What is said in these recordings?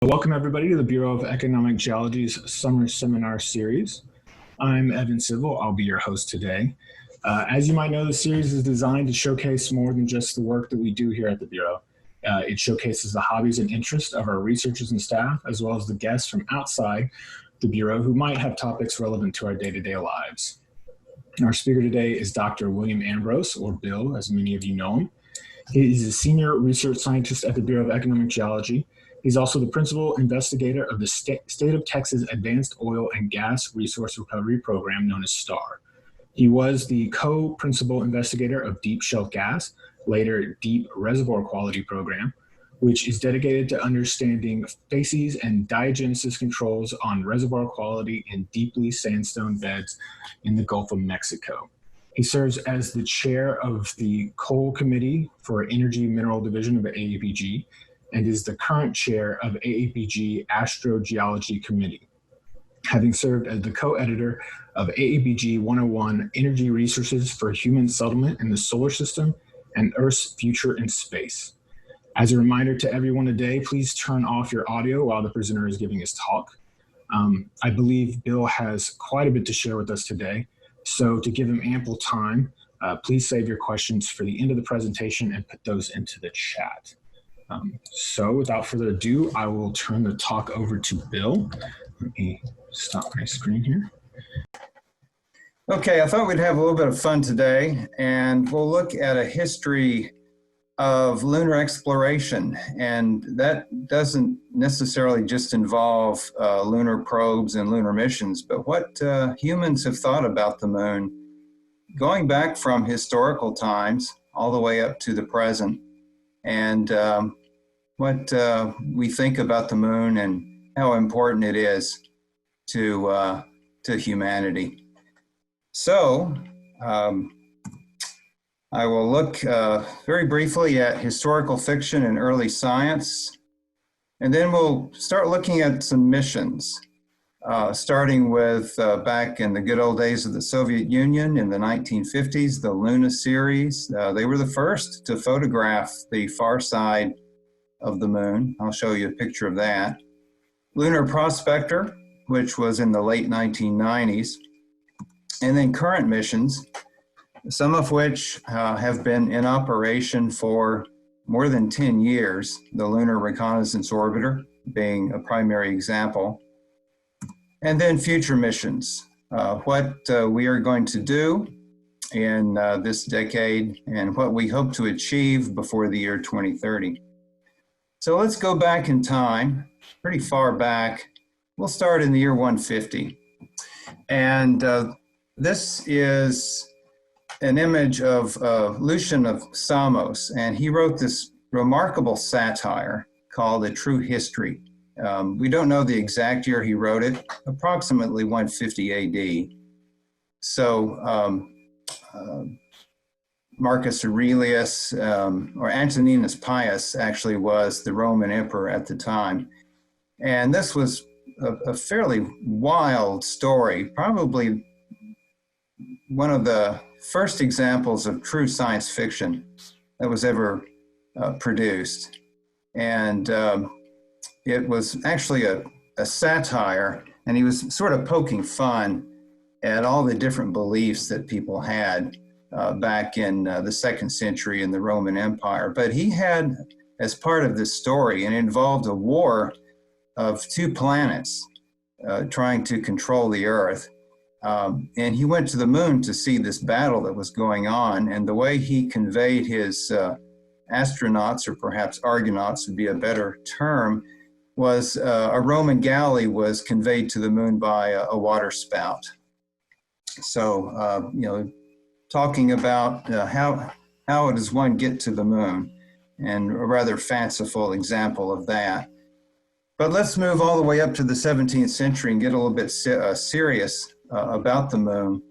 Welcome everybody to the Bureau of Economic Geology's Summer Seminar Series. I'm Evan Civil, I'll be your host today. As you might know, the series is designed to showcase more than just the work that we do here at the Bureau. It showcases the hobbies and interests of our researchers and staff, as well as the guests from outside the Bureau who might have topics relevant to our day-to-day lives. Our speaker today is Dr. William Ambrose, or Bill, as many of you know him. He is a senior research scientist at the Bureau of Economic Geology. He's also the principal investigator of the State of Texas Advanced Oil and Gas Resource Recovery Program, known as STAR. He was the co-principal investigator of Deep Shelf Gas, later Deep Reservoir Quality Program, which is dedicated to understanding facies and diagenesis controls on reservoir quality in deeply sandstone beds in the Gulf of Mexico. He serves as the chair of the Coal Committee for Energy Mineral Division of AAPG, and is the current chair of AAPG Astrogeology Committee, having served as the co-editor of AAPG 101 Energy Resources for Human Settlement in the Solar System and Earth's Future in Space. As a reminder to everyone today, please turn off your audio while the presenter is giving his talk. I believe Bill has quite a bit to share with us today, so to give him ample time, please save your questions for the end of the presentation and put those into the chat. So without further ado, I will turn the talk over to Bill. Let me stop my screen here. Okay, I thought we'd have a little bit of fun today, and we'll look at a history of lunar exploration. And that doesn't necessarily just involve lunar probes and lunar missions, but what humans have thought about the moon, going back from historical times all the way up to the present, and what we think about the moon and how important it is to humanity. So I will look very briefly at historical fiction and early science, and then we'll start looking at some missions, starting with back in the good old days of the Soviet Union in the 1950s, the Luna series. They were the first to photograph the far side of the moon. I'll show you a picture of that. Lunar Prospector, which was in the late 1990s, and then current missions, some of which have been in operation for more than 10 years, the Lunar Reconnaissance Orbiter being a primary example. And then future missions, what we are going to do in this decade and what we hope to achieve before the year 2030. So let's go back in time, pretty far back. We'll start in the year 150. And this is an image of Lucian of Samos, and he wrote this remarkable satire called A True History. We don't know the exact year he wrote it, approximately 150 AD. So Marcus Aurelius, or Antoninus Pius, actually was the Roman emperor at the time. And this was a fairly wild story, probably one of the first examples of true science fiction that was ever produced. And it was actually a satire, and he was sort of poking fun at all the different beliefs that people had back in the 2nd century in the Roman Empire. But he had, as part of this story, and it involved a war of 2 planets trying to control the Earth. And he went to the moon to see this battle that was going on, and the way he conveyed his astronauts, or perhaps argonauts would be a better term, was a Roman galley was conveyed to the moon by a waterspout. So, talking about how does one get to the moon, and a rather fanciful example of that. But let's move all the way up to the 17th century and get a little bit serious about the moon.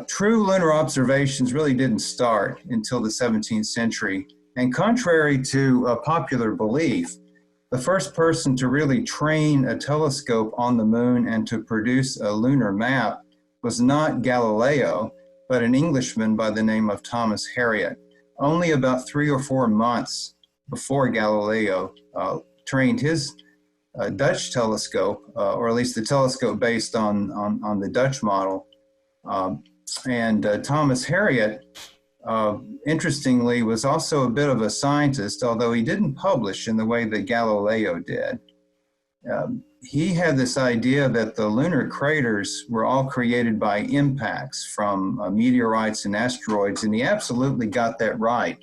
True lunar observations really didn't start until the 17th century. And contrary to popular belief, the first person to really train a telescope on the moon and to produce a lunar map was not Galileo, but an Englishman by the name of Thomas Harriot. Only about 3 or 4 months before Galileo trained his Dutch telescope, or at least the telescope based on the Dutch model. And Thomas Harriot, interestingly, was also a bit of a scientist, although he didn't publish in the way that Galileo did. He had this idea that the lunar craters were all created by impacts from meteorites and asteroids, and he absolutely got that right.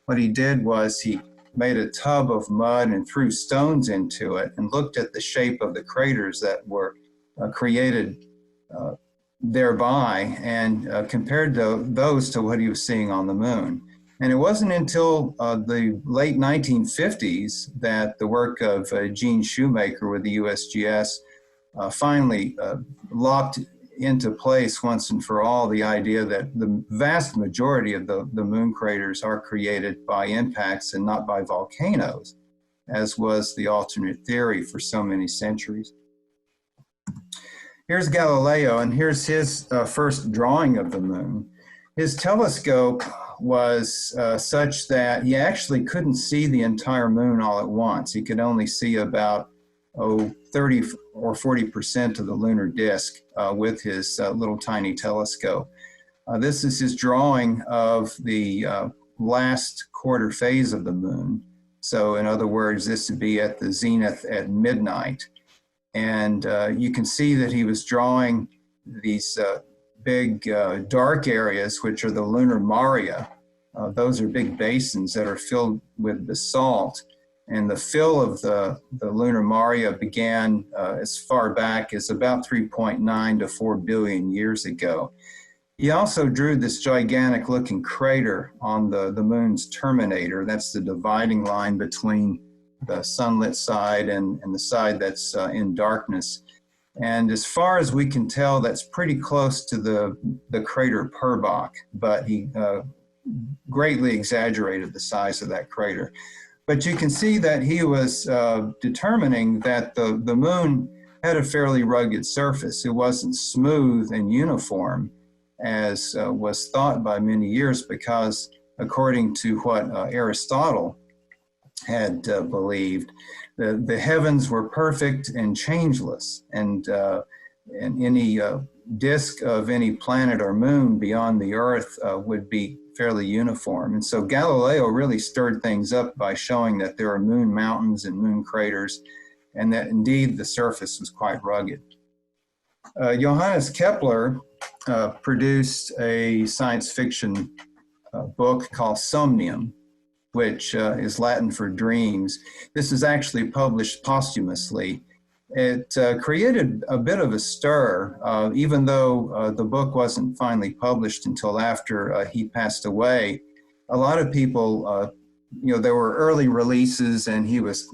What he did was he made a tub of mud and threw stones into it and looked at the shape of the craters that were created thereby and compared those to what he was seeing on the moon. And it wasn't until the late 1950s that the work of Gene Shoemaker with the USGS finally locked into place once and for all the idea that the vast majority of the moon craters are created by impacts and not by volcanoes, as was the alternate theory for so many centuries. Here's Galileo, and here's his first drawing of the moon. His telescope was such that he actually couldn't see the entire moon all at once. He could only see about 30 or 40% of the lunar disk with his little tiny telescope. This is his drawing of the last quarter phase of the moon. So in other words, this would be at the zenith at midnight. And you can see that he was drawing these big dark areas, which are the lunar maria. Those are big basins that are filled with basalt. And the fill of the lunar maria began as far back as about 3.9 to 4 billion years ago. He also drew this gigantic looking crater on the moon's terminator. That's the dividing line between the sunlit side and the side that's in darkness. And as far as we can tell, that's pretty close to the crater Purbach, but he greatly exaggerated the size of that crater. But you can see that he was determining that the moon had a fairly rugged surface. It wasn't smooth and uniform as was thought by many years, because according to what Aristotle had believed, the heavens were perfect and changeless, and any disk of any planet or moon beyond the Earth would be fairly uniform. And so Galileo really stirred things up by showing that there are moon mountains and moon craters, and that indeed the surface was quite rugged. Johannes Kepler produced a science fiction book called Somnium, which is Latin for dreams. This is actually published posthumously. It created a bit of a stir, even though the book wasn't finally published until after he passed away. A lot of people, there were early releases, and he was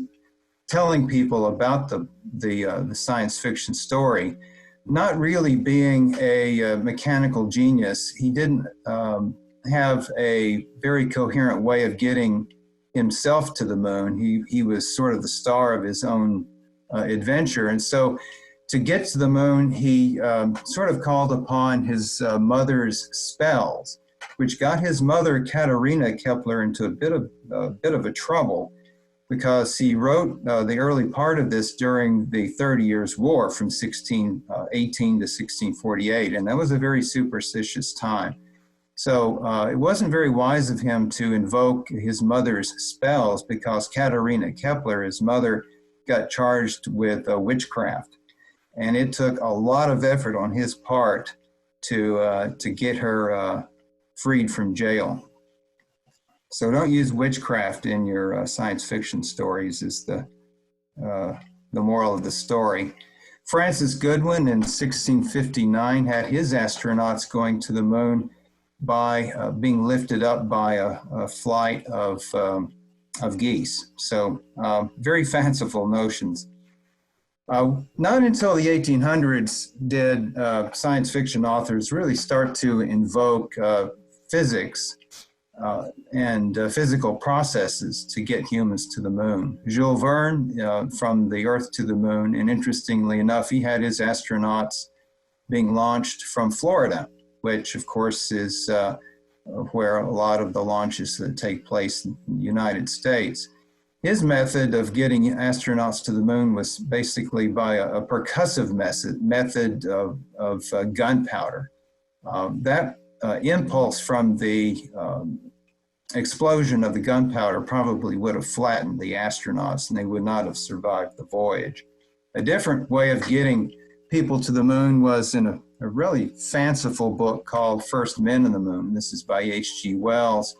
telling people about the science fiction story. Not really being a mechanical genius, he didn't have a very coherent way of getting himself to the moon. He was sort of the star of his own adventure. And so to get to the moon, he sort of called upon his mother's spells, which got his mother, Katerina Kepler, into a bit of a trouble, because he wrote the early part of this during the 30 Years' War from 1618 to 1648, and that was a very superstitious time. So it wasn't very wise of him to invoke his mother's spells, because Katerina Kepler, his mother, got charged with witchcraft. And it took a lot of effort on his part to get her freed from jail. So don't use witchcraft in your science fiction stories, is the moral of the story. Francis Godwin in 1659 had his astronauts going to the moon by being lifted up by a flight of geese. So very fanciful notions. Not until the 1800s did science fiction authors really start to invoke physics and physical processes to get humans to the moon. Jules Verne, from the Earth to the moon, and interestingly enough, he had his astronauts being launched from Florida, which of course is where a lot of the launches that take place in the United States. His method of getting astronauts to the moon was basically by a percussive method of gunpowder. That impulse from the explosion of the gunpowder probably would have flattened the astronauts and they would not have survived the voyage. A different way of getting people to the moon was in a really fanciful book called First Men in the Moon. This is by H.G. Wells.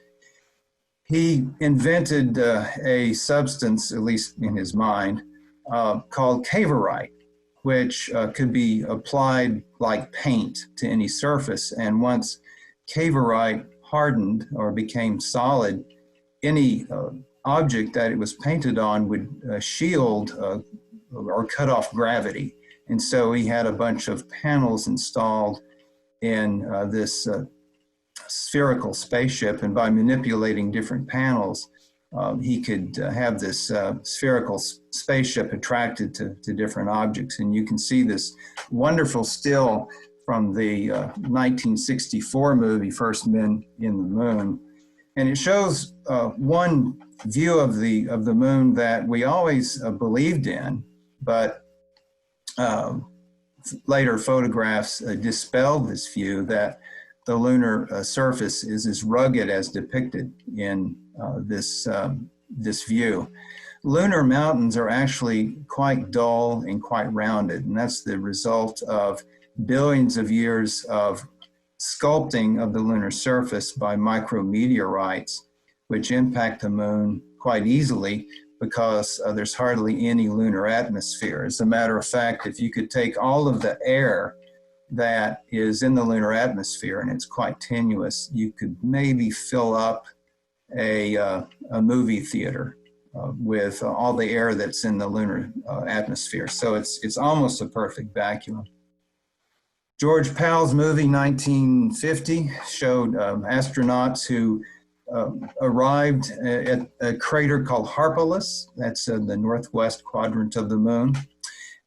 He invented a substance, at least in his mind, called cavorite, which could be applied like paint to any surface. And once cavorite hardened or became solid, any object that it was painted on would shield or cut off gravity. And so he had a bunch of panels installed in this spherical spaceship, and by manipulating different panels, he could have this spherical spaceship attracted to different objects. And you can see this wonderful still from the 1964 movie, First Men in the Moon. And it shows one view of the moon that we always believed in, but later photographs dispelled this view that the lunar surface is as rugged as depicted in this view. Lunar mountains are actually quite dull and quite rounded, and that's the result of billions of years of sculpting of the lunar surface by micrometeorites, which impact the moon quite easily because there's hardly any lunar atmosphere. As a matter of fact, if you could take all of the air that is in the lunar atmosphere, and it's quite tenuous, you could maybe fill up a movie theater with all the air that's in the lunar atmosphere. So it's almost a perfect vacuum. George Powell's movie 1950 showed astronauts who arrived at a crater called Harpalus. That's in the northwest quadrant of the moon.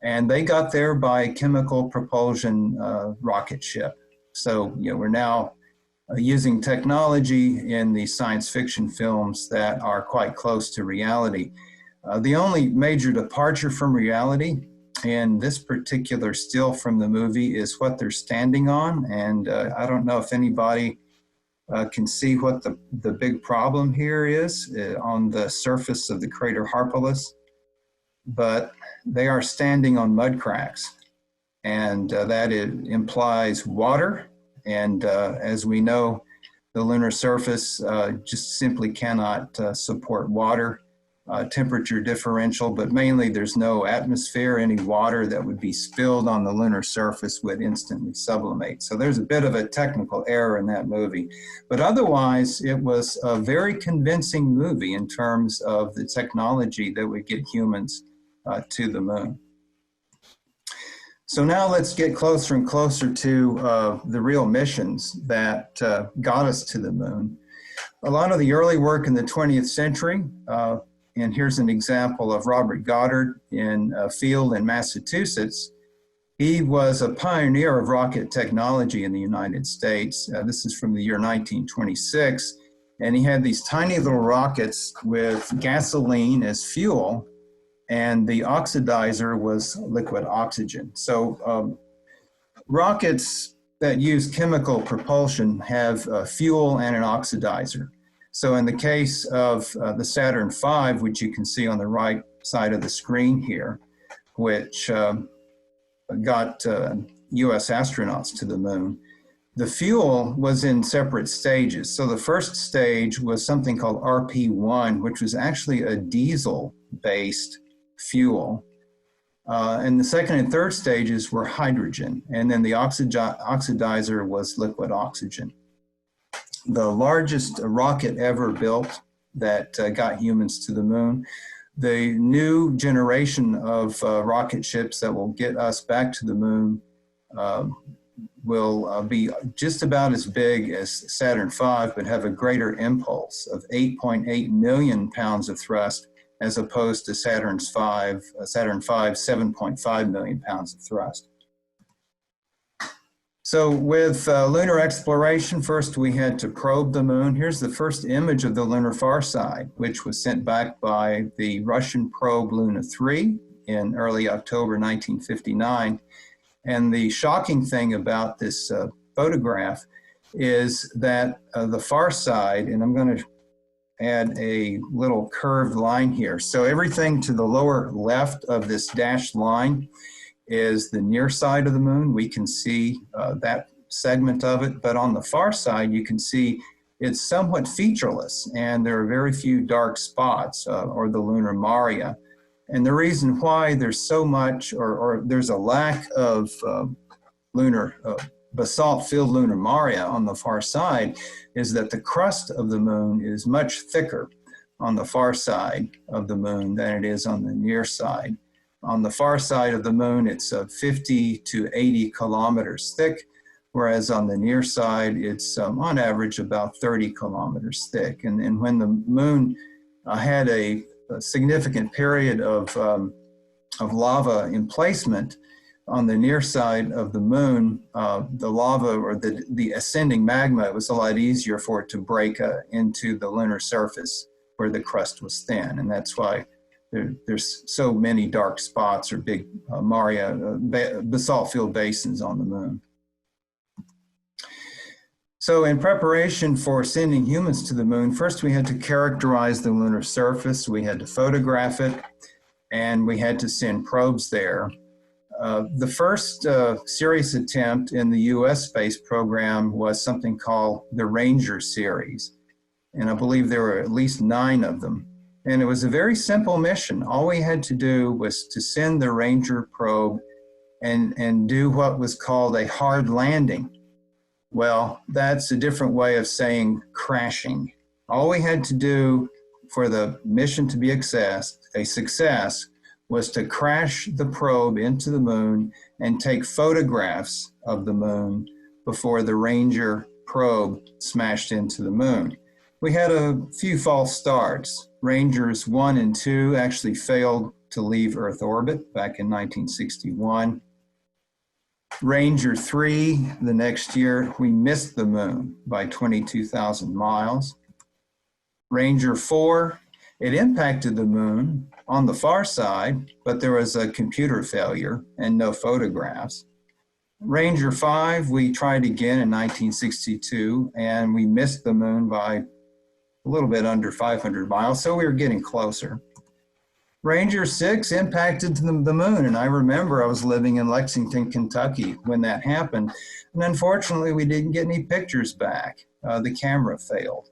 And they got there by chemical propulsion rocket ship. So we're now using technology in the science fiction films that are quite close to reality. The only major departure from reality in this particular still from the movie is what they're standing on. And I don't know if anybody can see what the big problem here is on the surface of the crater Harpalus, but they are standing on mud cracks, and that implies water. And as we know, the lunar surface just simply cannot support water. Temperature differential, but mainly there's no atmosphere. Any water that would be spilled on the lunar surface would instantly sublimate. So there's a bit of a technical error in that movie. But otherwise, it was a very convincing movie in terms of the technology that would get humans to the moon. So now let's get closer and closer to the real missions that got us to the moon. A lot of the early work in the 20th century, and here's an example of Robert Goddard in a field in Massachusetts. He was a pioneer of rocket technology in the United States. This is from the year 1926. And he had these tiny little rockets with gasoline as fuel, and the oxidizer was liquid oxygen. So rockets that use chemical propulsion have fuel and an oxidizer. So in the case of the Saturn V, which you can see on the right side of the screen here, which got US astronauts to the moon, the fuel was in separate stages. So the first stage was something called RP1, which was actually a diesel-based fuel. And the second and third stages were hydrogen. And then the oxidizer was liquid oxygen. The largest rocket ever built that got humans to the moon. The new generation of rocket ships that will get us back to the moon will be just about as big as Saturn V, but have a greater impulse of 8.8 million pounds of thrust, as opposed to Saturn V, 7.5 million pounds of thrust. So with lunar exploration, first we had to probe the moon. Here's the first image of the lunar far side, which was sent back by the Russian probe Luna 3 in early October 1959. And the shocking thing about this photograph is that the far side, and I'm going to add a little curved line here. So everything to the lower left of this dashed line is the near side of the moon. We can see that segment of it, but on the far side, you can see it's somewhat featureless, and there are very few dark spots or the lunar maria. And the reason why there's so much, or there's a lack of lunar basalt-filled lunar maria on the far side, is that the crust of the moon is much thicker on the far side of the moon than it is on the near side. On the far side of the moon, it's 50 to 80 kilometers thick, whereas on the near side, it's on average about 30 kilometers thick. And when the moon had a significant period of lava emplacement on the near side of the moon, the lava or the ascending magma, it was a lot easier for it to break into the lunar surface where the crust was thin. And that's why there's so many dark spots or big basalt-filled basins on the moon. So in preparation for sending humans to the moon, first we had to characterize the lunar surface, we had to photograph it, and we had to send probes there. The first serious attempt in the US space program was something called the Ranger series. And I believe there were at least 9 of them. And it was a very simple mission. All we had to do was to send the Ranger probe and do what was called a hard landing. Well, that's a different way of saying crashing. All we had to do for the mission to be a success was to crash the probe into the moon and take photographs of the moon before the Ranger probe smashed into the moon. We had a few false starts. Rangers 1 and 2 actually failed to leave Earth orbit back in 1961. Ranger 3, the next year, we missed the moon by 22,000 miles. Ranger 4, it impacted the moon on the far side, but there was a computer failure and no photographs. Ranger 5, we tried again in 1962, and we missed the moon by a little bit under 500 miles, so we were getting closer. Ranger 6 impacted the moon, and I remember I was living in Lexington, Kentucky when that happened, and unfortunately we didn't get any pictures back. The camera failed.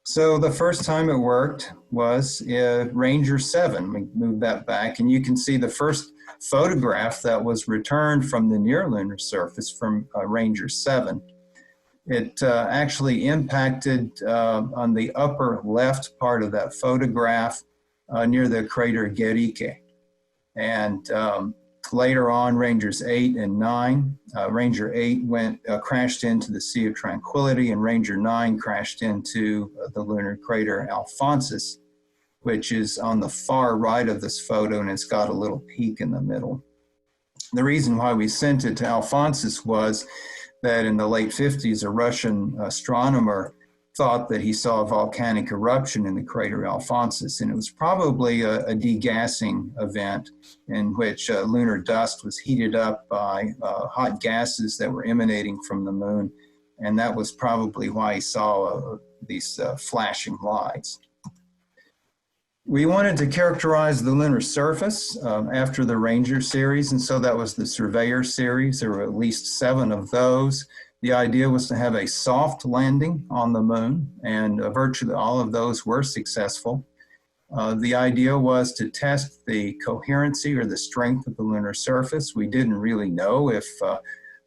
So the first time it worked was Ranger 7. We moved that back, and you can see the first photograph that was returned from the near lunar surface from Ranger 7. It actually impacted on the upper left part of that photograph near the crater Guericke. And later on, Rangers 8 and 9, Ranger 8 crashed into the Sea of Tranquility, and Ranger 9 crashed into the lunar crater Alphonsus, which is on the far right of this photo, and it's got a little peak in the middle. The reason why we sent it to Alphonsus was that in the late 50s, a Russian astronomer thought that he saw a volcanic eruption in the crater Alphonsus, and it was probably a degassing event in which lunar dust was heated up by hot gases that were emanating from the moon, and that was probably why he saw these flashing lights. We wanted to characterize the lunar surface after the Ranger series, and so that was the Surveyor series. There were at least 7 of those. The idea was to have a soft landing on the moon, and virtually all of those were successful. The idea was to test the coherency or the strength of the lunar surface. We didn't really know if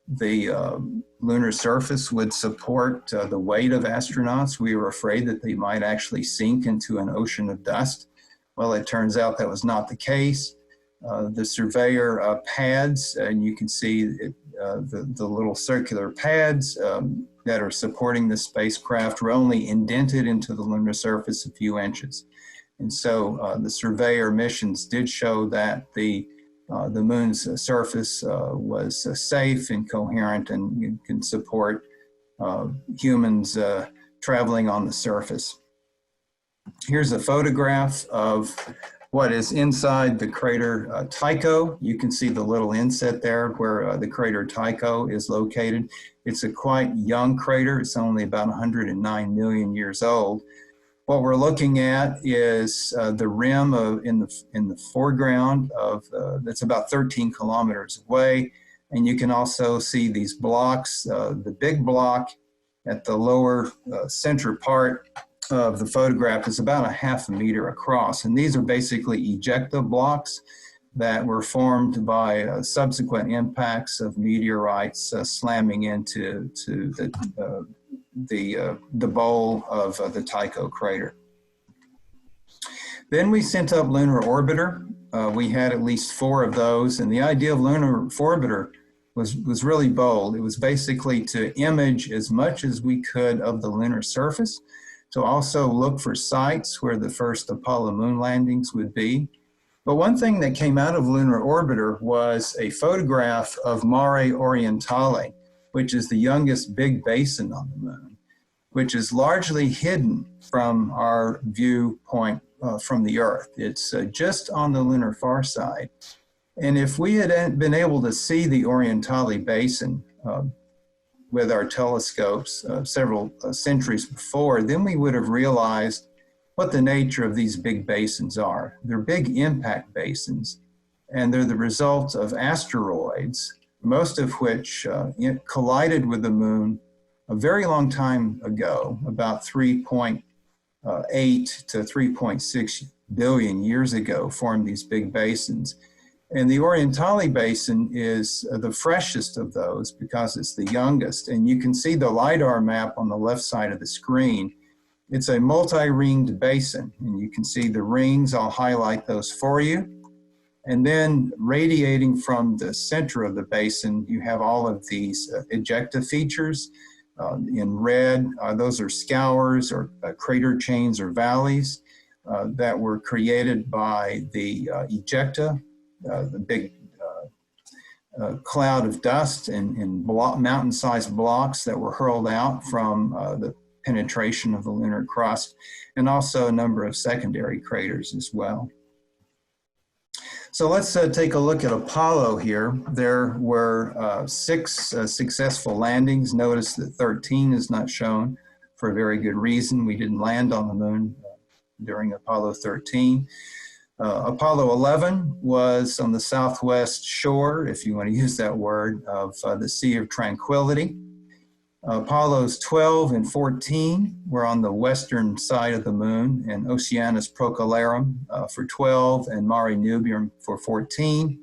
the lunar surface would support the weight of astronauts. We were afraid that they might actually sink into an ocean of dust. Well, it turns out that was not the case. The Surveyor pads, and you can see the little circular pads that are supporting the spacecraft were only indented into the lunar surface a few inches. And so the Surveyor missions did show that the the moon's surface was safe and coherent and can support humans traveling on the surface. Here's a photograph of what is inside the crater Tycho. You can see the little inset there where the crater Tycho is located. It's a quite young crater. It's only about 109 million years old. What we're looking at is the rim in the foreground of that's about 13 kilometers away. And you can also see these blocks. The big block at the lower center part of the photograph is about 1/2 meter across. And these are basically ejecta blocks that were formed by subsequent impacts of meteorites slamming into the bowl of the Tycho crater. Then we sent up Lunar Orbiter. We had at least 4 of those, and the idea of Lunar Orbiter was really bold. It was basically to image as much as we could of the lunar surface, to also look for sites where the first Apollo moon landings would be. But one thing that came out of Lunar Orbiter was a photograph of Mare Orientale, which is the youngest big basin on the moon, which is largely hidden from our viewpoint from the Earth. It's just on the lunar far side. And if we had been able to see the Orientale basin with our telescopes several centuries before, then we would have realized what the nature of these big basins are. They're big impact basins, and they're the result of asteroids, most of which collided with the moon a very long time ago, about 3.8 to 3.6 billion years ago, formed these big basins. And the Orientale Basin is the freshest of those because it's the youngest. And you can see the LiDAR map on the left side of the screen. It's a multi-ringed basin, and you can see the rings. I'll highlight those for you. And then radiating from the center of the basin, you have all of these ejecta features. In red, those are scours or crater chains or valleys that were created by the ejecta, the big cloud of dust and mountain-sized blocks that were hurled out from the penetration of the lunar crust, and also a number of secondary craters as well. So let's take a look at Apollo here. There were 6 successful landings. Notice that 13 is not shown for a very good reason. We didn't land on the moon during Apollo 13. Apollo 11 was on the southwest shore, if you want to use that word, of the Sea of Tranquility. Apollos 12 and 14 were on the western side of the moon, and Oceanus Procellarum for 12 and Mare Nubium for 14.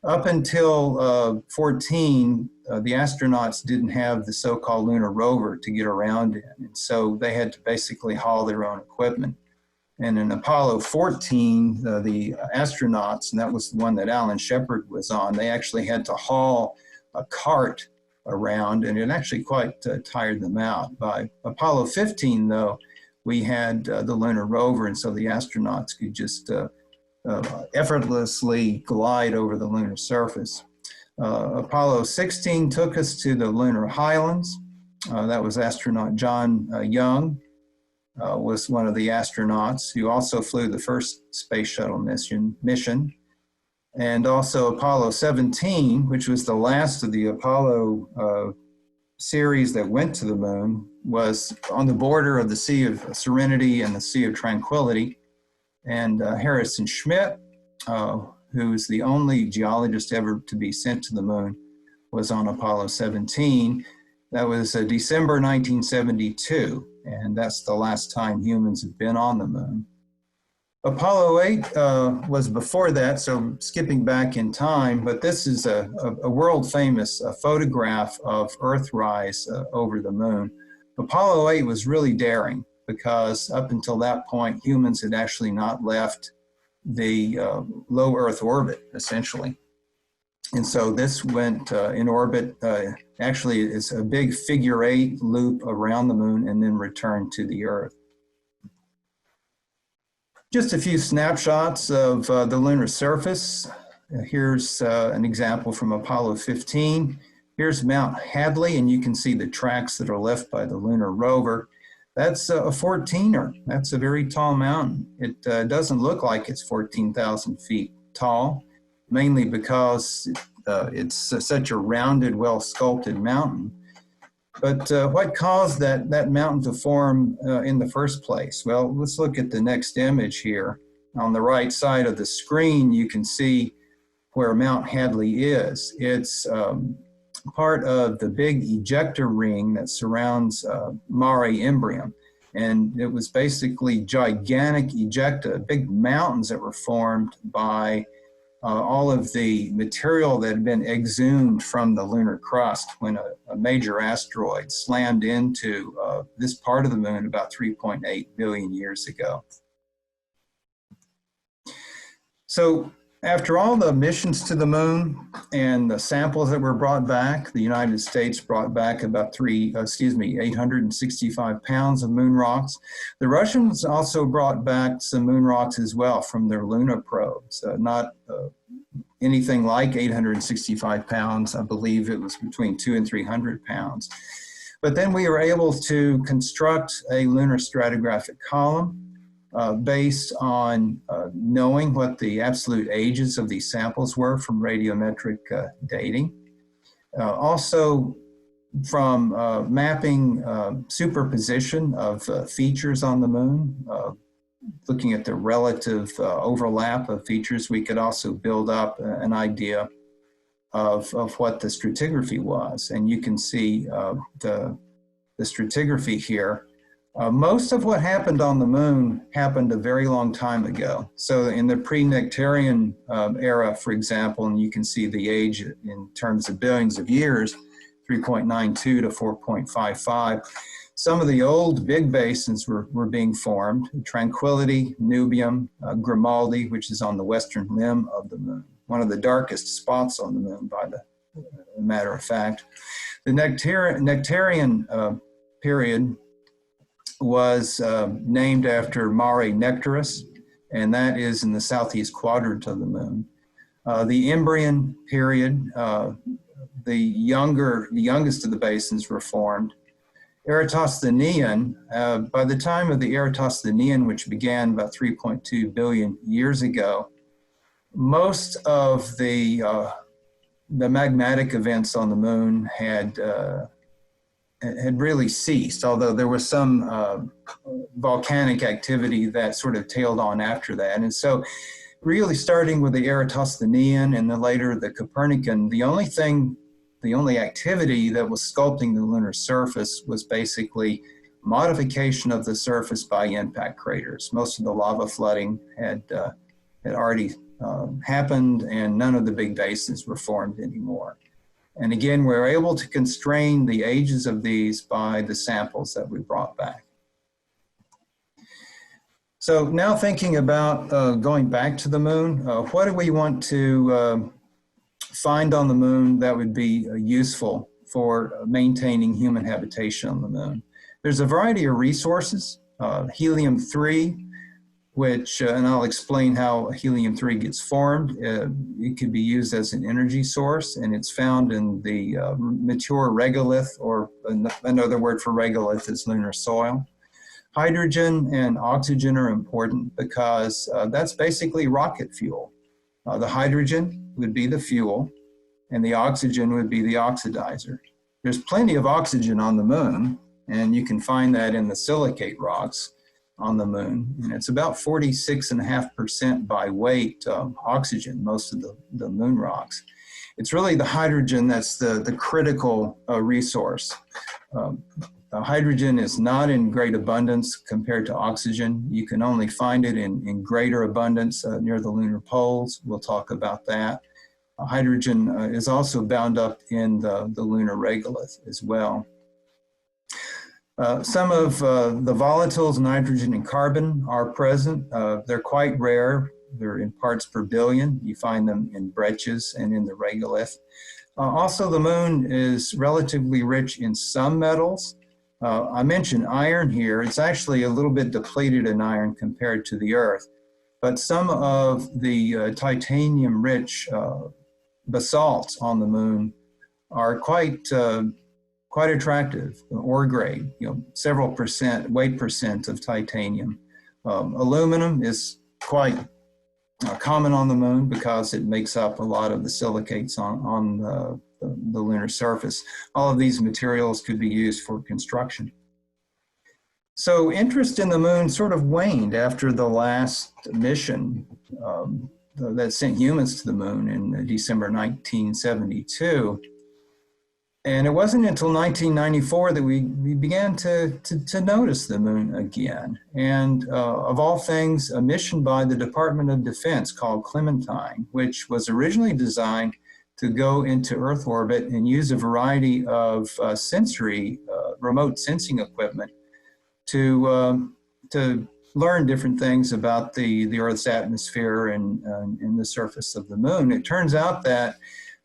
Up until 14, the astronauts didn't have the so-called lunar rover to get around in, and so they had to basically haul their own equipment. And in Apollo 14, the astronauts, and that was the one that Alan Shepard was on, they actually had to haul a cart around, and it actually quite tired them out. By Apollo 15, though, we had the lunar rover, and so the astronauts could just effortlessly glide over the lunar surface. Apollo 16 took us to the lunar highlands. That was astronaut John Young, was one of the astronauts who also flew the first space shuttle mission. And also Apollo 17, which was the last of the Apollo series that went to the moon, was on the border of the Sea of Serenity and the Sea of Tranquility. And Harrison Schmitt, who is the only geologist ever to be sent to the moon, was on Apollo 17. That was December 1972, and that's the last time humans have been on the moon. Apollo 8 was before that, so skipping back in time, but this is a world-famous photograph of Earthrise over the moon. Apollo 8 was really daring because up until that point, humans had actually not left the low Earth orbit, essentially. And so this went in orbit, actually it's a big figure 8 loop around the moon and then returned to the Earth. Just a few snapshots of the lunar surface. Here's an example from Apollo 15. Here's Mount Hadley, and you can see the tracks that are left by the lunar rover. That's a 14er. That's a very tall mountain. It doesn't look like it's 14,000 feet tall, mainly because it's such a rounded, well-sculpted mountain. But what caused that mountain to form in the first place? Well, let's look at the next image here. On the right side of the screen, you can see where Mount Hadley is. It's part of the big ejector ring that surrounds Mare Imbrium. And it was basically gigantic ejecta, big mountains that were formed by all of the material that had been exhumed from the lunar crust when a major asteroid slammed into this part of the moon about 3.8 billion years ago. So after all the missions to the moon and the samples that were brought back, the United States brought back about 865 pounds of moon rocks. The Russians also brought back some moon rocks as well from their Luna probes, not anything like 865 pounds. I believe it was between 200 and 300 pounds. But then we were able to construct a lunar stratigraphic column based on knowing what the absolute ages of these samples were from radiometric dating. Also from mapping superposition of features on the moon, looking at the relative overlap of features, we could also build up an idea of what the stratigraphy was. And you can see the stratigraphy here. Most of what happened on the moon happened a very long time ago. So in the pre-Nectarian era, for example, and you can see the age in terms of billions of years, 3.92 to 4.55. Some of the old big basins were being formed: Tranquility, Nubium, Grimaldi, which is on the western limb of the moon, one of the darkest spots on the moon, by the matter of fact. The Nectarian period was named after Mare Nectaris, and that is in the southeast quadrant of the moon. The Imbrian period, the youngest of the basins were formed. Eratosthenean, by the time of the Eratosthenean, which began about 3.2 billion years ago, most of the magmatic events on the moon had really ceased, although there was some volcanic activity that sort of tailed on after that. And so really starting with the Eratosthenean and then later the Copernican, the only activity that was sculpting the lunar surface was basically modification of the surface by impact craters. Most of the lava flooding had already happened, and none of the big basins were formed anymore. And again, we were able to constrain the ages of these by the samples that we brought back. So now thinking about going back to the moon, what do we want to find on the moon that would be useful for maintaining human habitation on the moon? There's a variety of resources, helium-3, which, and I'll explain how helium-3 gets formed. It could be used as an energy source, and it's found in the mature regolith, or another word for regolith is lunar soil. Hydrogen and oxygen are important because that's basically rocket fuel. The hydrogen would be the fuel, and the oxygen would be the oxidizer. There's plenty of oxygen on the moon, and you can find that in the silicate rocks on the moon. And it's about 46.5% by weight oxygen, most of the moon rocks. It's really the hydrogen that's the critical resource. Hydrogen is not in great abundance compared to oxygen. You can only find it in greater abundance near the lunar poles. We'll talk about that. Hydrogen is also bound up in the lunar regolith as well. Some of the volatiles, nitrogen and carbon, are present. They're quite rare. They're in parts per billion. You find them in breccias and in the regolith. Also, the moon is relatively rich in some metals. I mentioned iron here. It's actually a little bit depleted in iron compared to the Earth. but some of the titanium-rich basalts on the moon are quite attractive, ore grade, several weight percent of titanium. Aluminum is quite common on the moon because it makes up a lot of the silicates on the lunar surface. All of these materials could be used for construction. So interest in the moon sort of waned after the last mission that sent humans to the moon in December 1972. And it wasn't until 1994 that we began to notice the moon again. And of all things, a mission by the Department of Defense called Clementine, which was originally designed to go into Earth orbit and use a variety of remote sensing equipment to learn different things about the Earth's atmosphere and the surface of the moon. It turns out that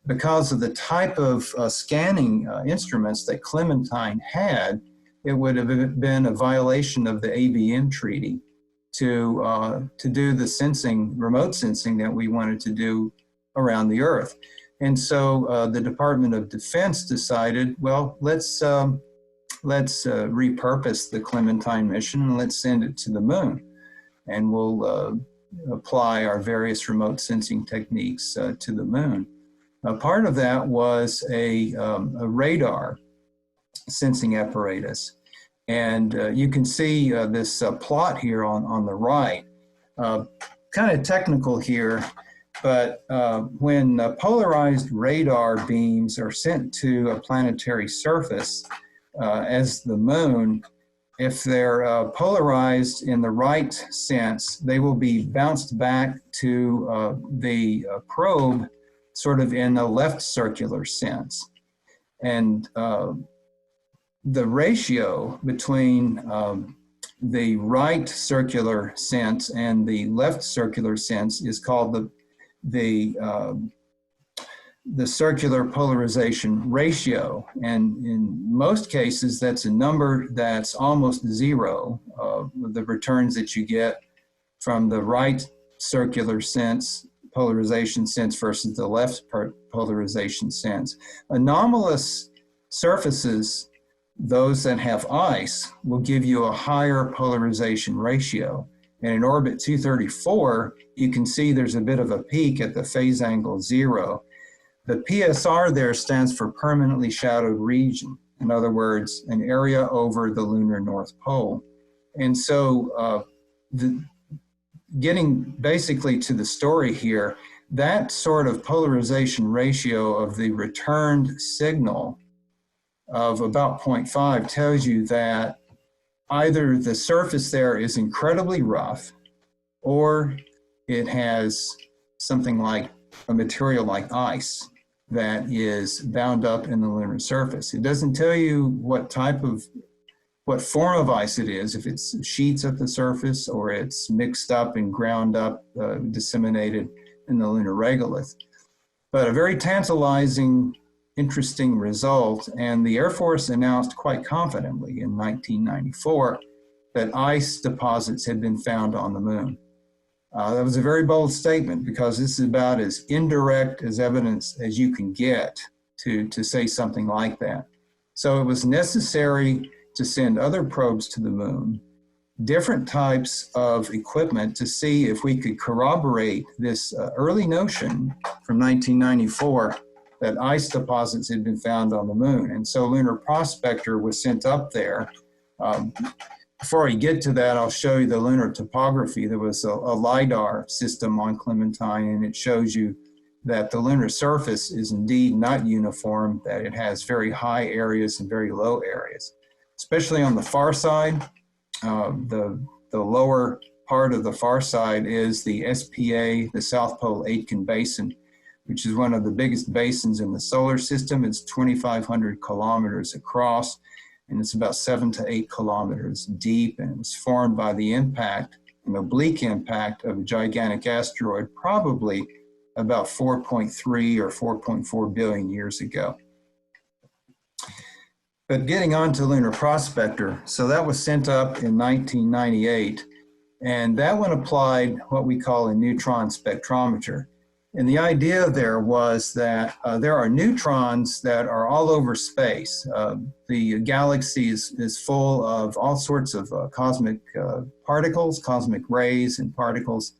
because of the type of scanning instruments that Clementine had, it would have been a violation of the ABM treaty to do the remote sensing that we wanted to do around the Earth. And so the Department of Defense decided, well, let's repurpose the Clementine mission and let's send it to the moon. And we'll apply our various remote sensing techniques to the moon. Part of that was a radar sensing apparatus. And you can see this plot here on the right. Kind of technical here, but when polarized radar beams are sent to a planetary surface, as the moon, if they're polarized in the right sense, they will be bounced back to the probe sort of in a left circular sense. And the ratio between the right circular sense and the left circular sense is called the circular polarization ratio. And in most cases, that's a number that's almost zero, the returns that you get from the right circular sense, polarization sense versus the left polarization sense. Anomalous surfaces, those that have ice, will give you a higher polarization ratio. And in orbit 234, you can see there's a bit of a peak at the phase angle 0. The PSR there stands for permanently shadowed region. In other words, an area over the lunar North Pole. And so getting basically to the story here, that sort of polarization ratio of the returned signal of about 0.5 tells you that either the surface there is incredibly rough or it has something like a material like ice that is bound up in the lunar surface. It doesn't tell you what form of ice it is, if it's sheets at the surface or it's mixed up and ground up, disseminated in the lunar regolith. But a very tantalizing, interesting result, and the Air Force announced quite confidently in 1994 that ice deposits had been found on the moon. That was a very bold statement because this is about as indirect as evidence as you can get to say something like that. So it was necessary to send other probes to the moon, different types of equipment to see if we could corroborate this early notion from 1994 that ice deposits had been found on the moon. And so Lunar Prospector was sent up there. Before I get to that, I'll show you the lunar topography. There was a LIDAR system on Clementine, and it shows you that the lunar surface is indeed not uniform, that it has very high areas and very low areas. Especially on the far side, the lower part of the far side is the SPA, the South Pole Aitken Basin, which is one of the biggest basins in the solar system. It's 2,500 kilometers across, and it's about 7 to 8 kilometers deep, and it was formed by the impact, an oblique impact of a gigantic asteroid, probably about 4.3 or 4.4 billion years ago. But getting on to Lunar Prospector, so that was sent up in 1998. And that one applied what we call a neutron spectrometer. And the idea there was that there are neutrons that are all over space. The galaxy is full of all sorts of cosmic particles, cosmic rays and particles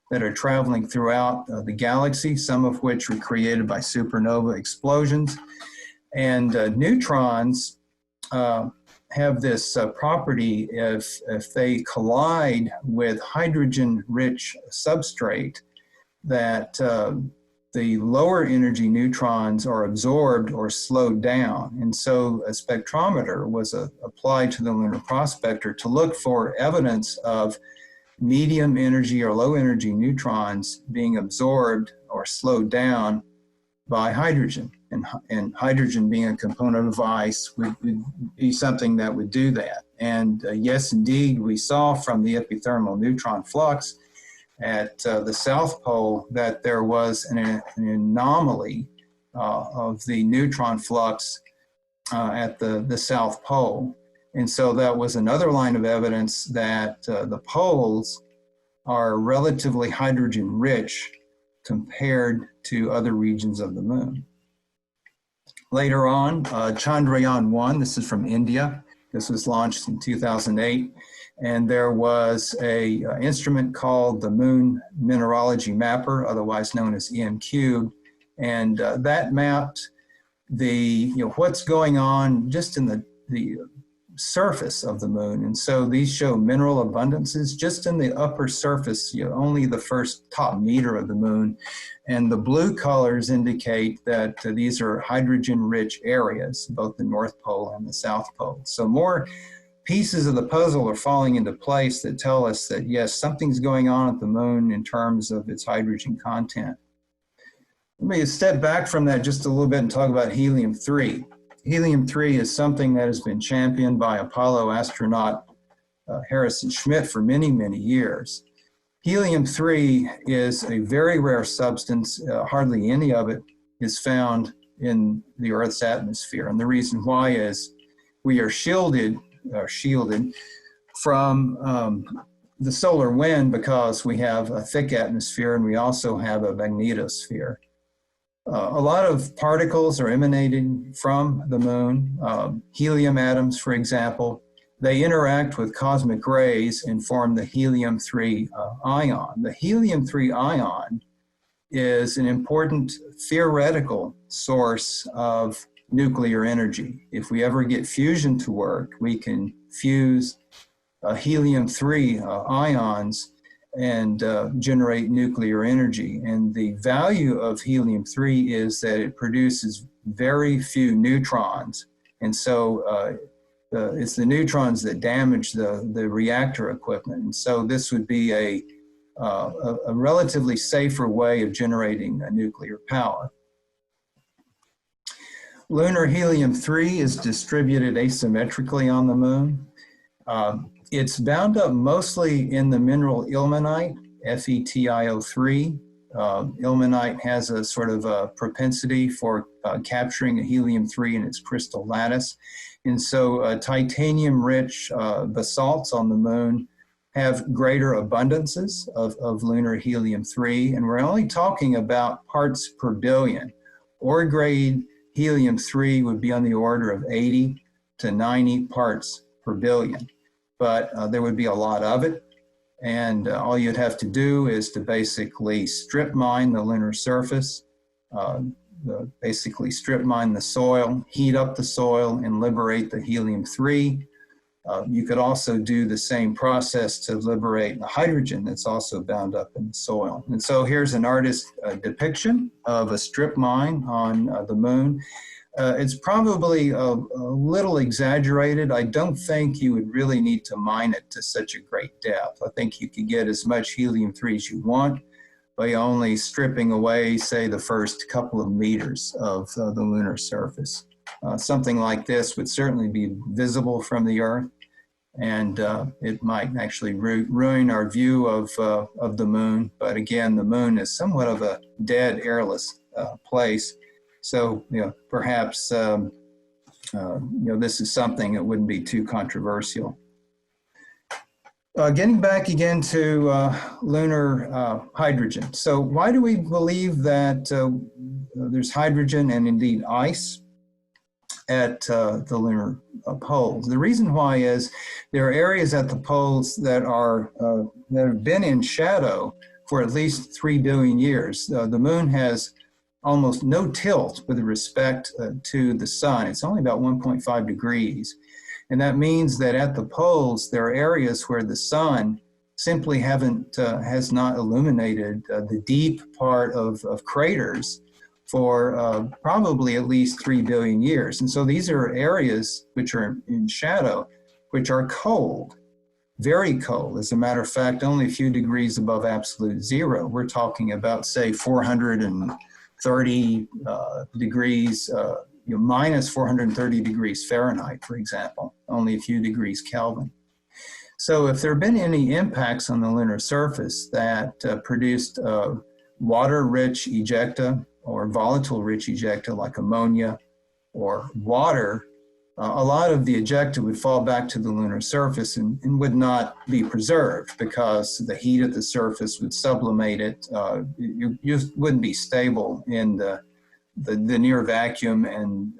that are traveling throughout the galaxy, some of which were created by supernova explosions. And neutrons have this property if they collide with hydrogen-rich substrate, that the lower energy neutrons are absorbed or slowed down. And so a spectrometer was applied to the Lunar Prospector to look for evidence of medium energy or low energy neutrons being absorbed or slowed down by hydrogen. And hydrogen being a component of ice would be something that would do that. And yes, indeed, we saw from the epithermal neutron flux at the South Pole that there was an anomaly of the neutron flux at the South Pole. And so that was another line of evidence that the poles are relatively hydrogen rich compared to other regions of the moon. Later on, Chandrayaan-1, this is from India. This was launched in 2008. And there was a instrument called the Moon Mineralogy Mapper, otherwise known as EM-Cube. And that mapped what's going on just in the surface of the moon. And so these show mineral abundances just in the upper surface, only the first top meter of the moon. And the blue colors indicate that these are hydrogen-rich areas, both the North Pole and the South Pole. So more pieces of the puzzle are falling into place that tell us that, yes, something's going on at the moon in terms of its hydrogen content. Let me step back from that just a little bit and talk about helium-3. Helium-3 is something that has been championed by Apollo astronaut Harrison Schmitt for many, many years. Helium-3 is a very rare substance. Hardly any of it is found in the Earth's atmosphere. And the reason why is we are shielded from the solar wind because we have a thick atmosphere and we also have a magnetosphere. A lot of particles are emanating from the moon. Helium atoms, for example, they interact with cosmic rays and form the helium-3 ion. The helium-3 ion is an important theoretical source of nuclear energy. If we ever get fusion to work, we can fuse helium-3 ions and generate nuclear energy. And the value of helium-3 is that it produces very few neutrons. And so it's the neutrons that damage the reactor equipment. And so this would be a relatively safer way of generating nuclear power. Lunar helium-3 is distributed asymmetrically on the moon. It's bound up mostly in the mineral ilmenite, FeTiO3. Ilmenite has a sort of a propensity for capturing a helium-3 in its crystal lattice. And so titanium-rich basalts on the moon have greater abundances of lunar helium-3. And we're only talking about parts per billion. Ore grade helium-3 would be on the order of 80 to 90 parts per billion. But there would be a lot of it. And all you'd have to do is to basically strip mine the lunar surface, basically strip mine the soil, heat up the soil, and liberate the helium-3. You could also do the same process to liberate the hydrogen that's also bound up in the soil. And so here's an artist's depiction of a strip mine on the moon. It's probably a little exaggerated. I don't think you would really need to mine it to such a great depth. I think you could get as much helium-3 as you want by only stripping away, say, the first couple of meters of the lunar surface. Something like this would certainly be visible from the Earth, and it might actually ruin our view of the moon. But again, the moon is somewhat of a dead, airless place. So, perhaps, this is something that wouldn't be too controversial. Getting back again to lunar hydrogen. So why do we believe that there's hydrogen and indeed ice at the lunar poles? The reason why is there are areas at the poles that have been in shadow for at least 3 billion years. The moon has almost no tilt with respect to the sun. It's only about 1.5 degrees. And that means that at the poles, there are areas where the sun simply has not illuminated the deep part of craters for probably at least 3 billion years. And so these are areas which are in shadow, which are cold, very cold. As a matter of fact, only a few degrees above absolute zero. We're talking about, say, 430 degrees, minus 430 degrees Fahrenheit, for example, only a few degrees Kelvin. So if there have been any impacts on the lunar surface that produced water-rich ejecta or volatile-rich ejecta like ammonia or water, a lot of the ejecta would fall back to the lunar surface and would not be preserved because the heat at the surface would sublimate it. You just wouldn't be stable in the near vacuum and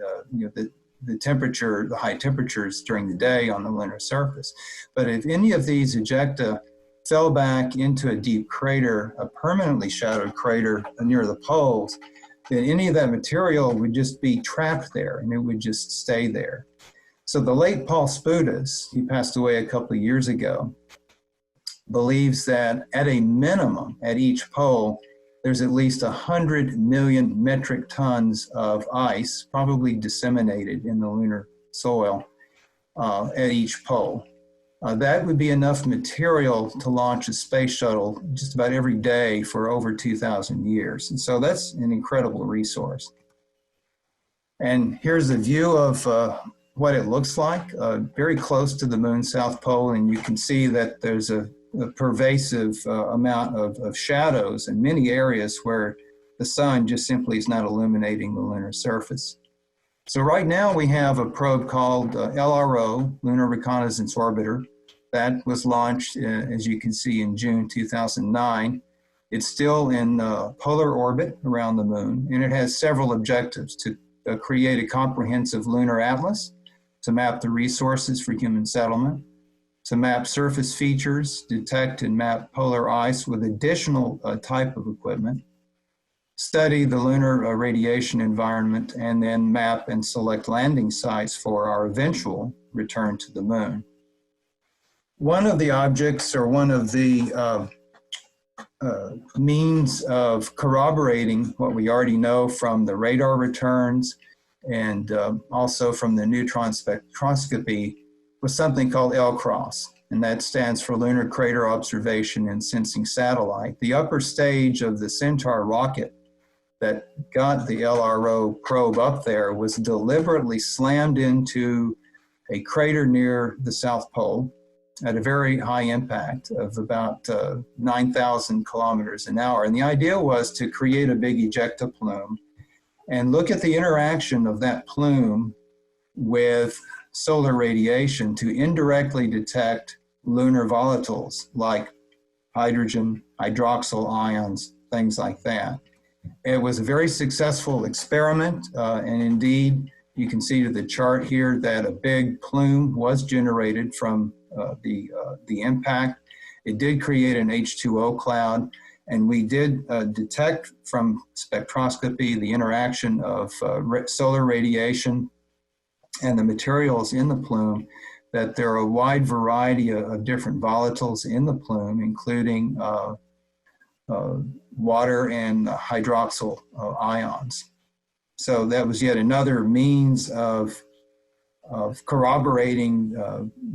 the temperature, the high temperatures during the day on the lunar surface. But if any of these ejecta fell back into a deep crater, a permanently shadowed crater near the poles, then any of that material would just be trapped there and it would just stay there. So the late Paul Spudis, he passed away a couple of years ago, believes that at a minimum at each pole, there's at least 100 million metric tons of ice, probably disseminated in the lunar soil at each pole. That would be enough material to launch a space shuttle just about every day for over 2,000 years. And so that's an incredible resource. And here's a view of what it looks like, very close to the moon's south pole. And you can see that there's a pervasive amount of shadows in many areas where the sun just simply is not illuminating the lunar surface. So right now we have a probe called LRO, Lunar Reconnaissance Orbiter, that was launched, as you can see, in June 2009. It's still in polar orbit around the moon, and it has several objectives: to create a comprehensive lunar atlas, to map the resources for human settlement, to map surface features, detect and map polar ice with additional type of equipment, study the lunar radiation environment, and then map and select landing sites for our eventual return to the moon. One of the objects, or one of the means of corroborating what we already know from the radar returns and also from the neutron spectroscopy, was something called LCROSS, and that stands for Lunar Crater Observation and Sensing Satellite. The upper stage of the Centaur rocket that got the LRO probe up there was deliberately slammed into a crater near the South Pole at a very high impact of about 9,000 kilometers an hour. And the idea was to create a big ejecta plume and look at the interaction of that plume with solar radiation to indirectly detect lunar volatiles like hydrogen, hydroxyl ions, things like that. It was a very successful experiment, and indeed, you can see to the chart here that a big plume was generated from the impact. It did create an H2O cloud, and we did detect from spectroscopy the interaction of solar radiation and the materials in the plume, that there are a wide variety of different volatiles in the plume, including water and hydroxyl ions. So that was yet another means of corroborating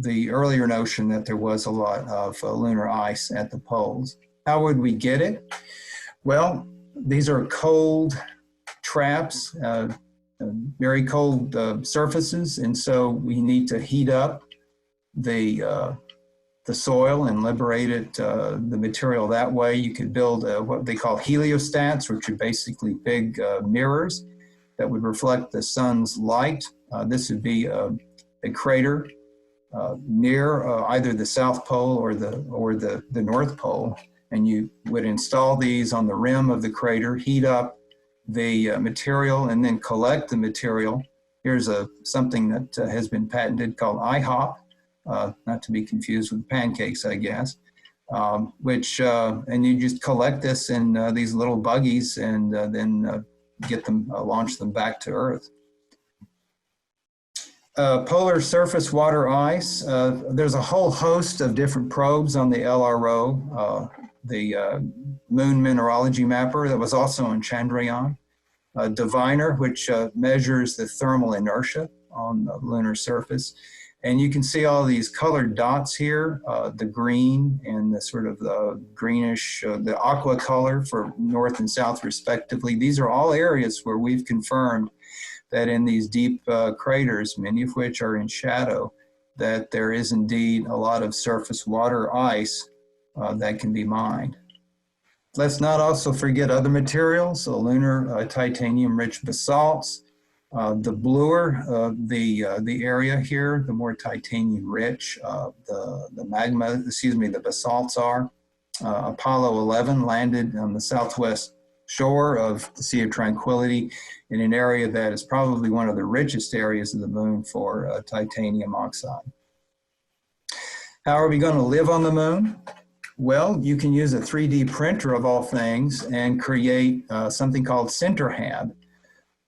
the earlier notion that there was a lot of lunar ice at the poles. How would we get it? Well, these are cold traps, very cold surfaces, and so we need to heat up the soil and liberate it, the material that way. You could build what they call heliostats, which are basically big mirrors that would reflect the sun's light. This would be a crater near either the South Pole or the North Pole, and you would install these on the rim of the crater, heat up the material, and then collect the material. Here's something that has been patented called IHOP, not to be confused with pancakes, I guess, and you just collect this in these little buggies and then get them, launch them back to Earth. Polar surface water ice. There's a whole host of different probes on the LRO, the Moon Mineralogy Mapper that was also on Chandrayaan, Diviner, which measures the thermal inertia on the lunar surface. And you can see all these colored dots here, the green and the sort of the greenish, the aqua color for north and south respectively. These are all areas where we've confirmed that in these deep craters, many of which are in shadow, that there is indeed a lot of surface water ice that can be mined. Let's not also forget other materials, lunar titanium-rich basalts. The bluer the area here, the more titanium-rich the basalts are. Apollo 11 landed on the southwest shore of the Sea of Tranquility in an area that is probably one of the richest areas of the moon for titanium oxide. How are we going to live on the moon? Well, you can use a 3D printer of all things and create something called Sinterhab.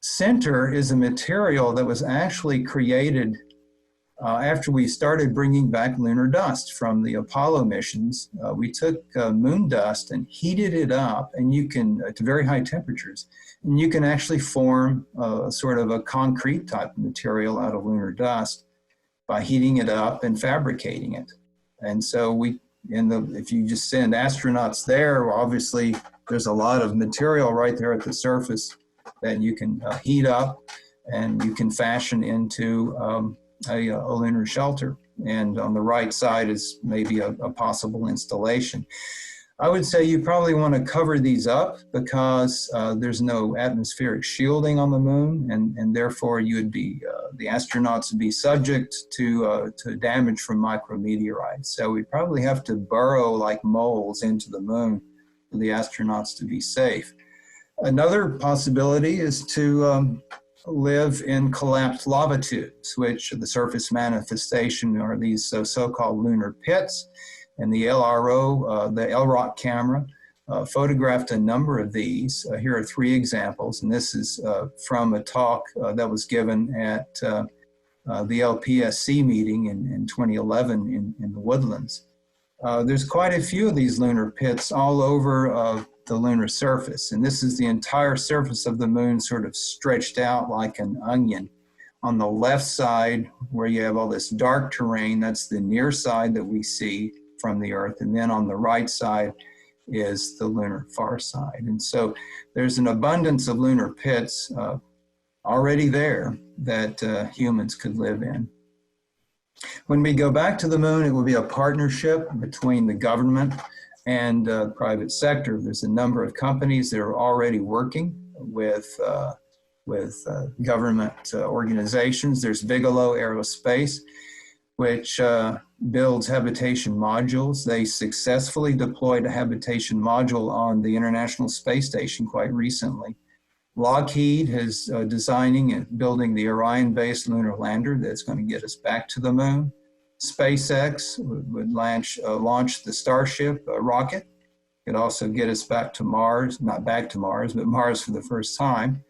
Sinter is a material that was actually created after we started bringing back lunar dust from the Apollo missions. We took moon dust and heated it up, and you can, to very high temperatures, and you can actually form sort of a concrete type of material out of lunar dust by heating it up and fabricating it. And so if you just send astronauts there, obviously there's a lot of material right there at the surface that you can heat up and you can fashion into a lunar shelter. And on the right side is maybe a possible installation. I would say you probably want to cover these up because there's no atmospheric shielding on the moon, and therefore you would be, the astronauts would be subject to damage from micrometeorites. So we probably have to burrow like moles into the moon for the astronauts to be safe. Another possibility is to live in collapsed lava tubes, which the surface manifestation are these so-called lunar pits. And the LRO, the LROC camera, photographed a number of these. Here are 3 examples, and this is from a talk that was given at the LPSC meeting in 2011 in the Woodlands. There's quite a few of these lunar pits all over the lunar surface, and this is the entire surface of the moon sort of stretched out like an onion. On the left side, where you have all this dark terrain, that's the near side that we see from the Earth, and then on the right side is the lunar far side. And so there's an abundance of lunar pits already there that humans could live in. When we go back to the moon, it will be a partnership between the government and the private sector. There's a number of companies that are already working with government organizations. There's Bigelow Aerospace, which builds habitation modules. They successfully deployed a habitation module on the International Space Station quite recently. Lockheed is designing and building the Orion-based lunar lander that's going to get us back to the moon. SpaceX would launch the Starship rocket. It could also get us back to Mars, not back to Mars, but Mars for the first time.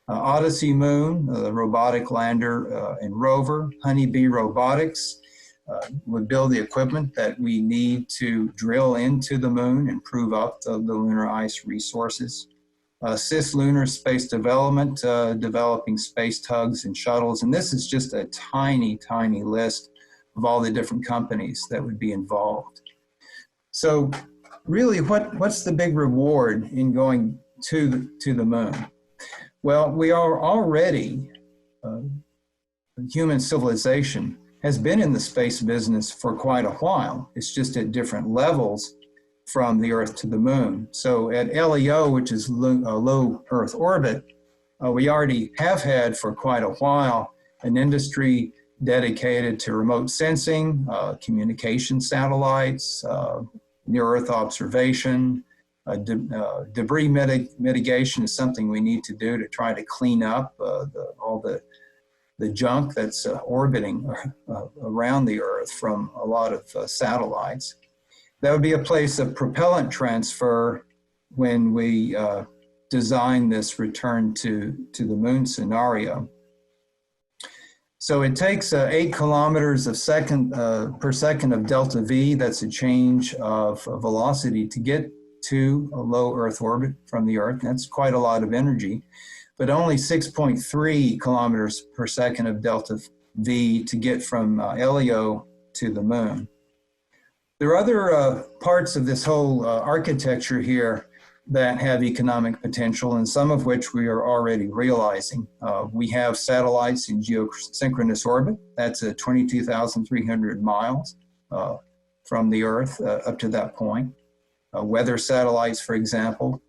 Odyssey Moon, the robotic lander and rover. Honeybee Robotics would build the equipment that we need to drill into the moon and prove up the lunar ice resources. Cislunar Space Development, developing space tugs and shuttles. And this is just a tiny, tiny list of all the different companies that would be involved. So really, what's the big reward in going to the moon? Well, we are already, human civilization has been in the space business for quite a while. It's just at different levels from the Earth to the moon. So at LEO, which is low Earth orbit, we already have had for quite a while an industry dedicated to remote sensing, communication satellites, near-Earth observation. Debris mitigation is something we need to do to try to clean up all the junk that's orbiting around the Earth from a lot of satellites. That would be a place of propellant transfer when we design this return to the moon scenario. So it takes 8 kilometers per second of delta V, that's a change of velocity, to get to a low Earth orbit from the Earth. That's quite a lot of energy, but only 6.3 kilometers per second of delta V to get from LEO to the moon. There are other parts of this whole architecture here that have economic potential, and some of which we are already realizing. We have satellites in geosynchronous orbit. That's 22,300 miles from the Earth up to that point. Weather satellites, for example,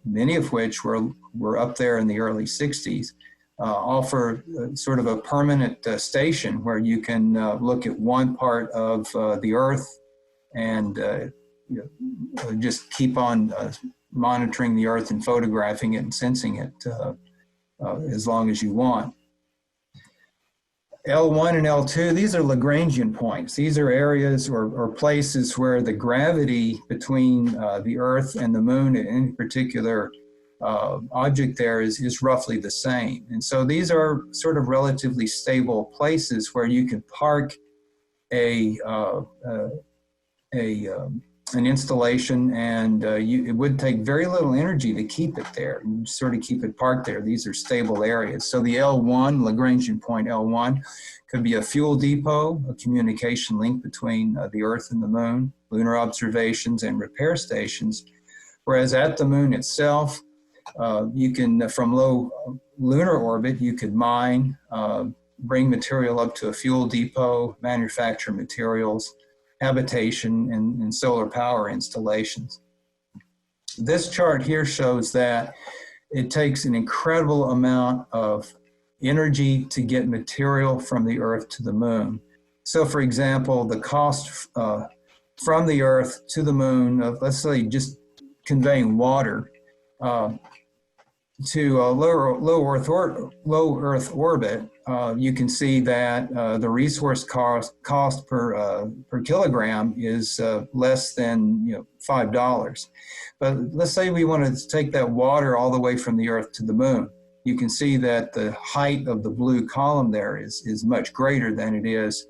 many of which were up there in the early 60s, offer sort of a permanent station where you can look at one part of the Earth and just keep on monitoring the Earth and photographing it and sensing it as long as you want. L1 and L2, these are Lagrangian points. These are areas or places where the gravity between the Earth and the moon in any particular object there is roughly the same. And so these are sort of relatively stable places where you can park an installation, and it would take very little energy to keep it there. You sort of keep it parked there. These are stable areas. So the L1, Lagrangian point L1, could be a fuel depot, a communication link between the Earth and the moon, lunar observations and repair stations. Whereas at the moon itself, you can, from low lunar orbit, you could mine, bring material up to a fuel depot, manufacture materials, habitation, and solar power installations. This chart here shows that it takes an incredible amount of energy to get material from the Earth to the moon. So for example, the cost from the Earth to the moon of, let's say, just conveying water to a low Earth orbit, you can see that the resource cost per kilogram is less than $5. But let's say we wanted to take that water all the way from the Earth to the moon. You can see that the height of the blue column there is much greater than it is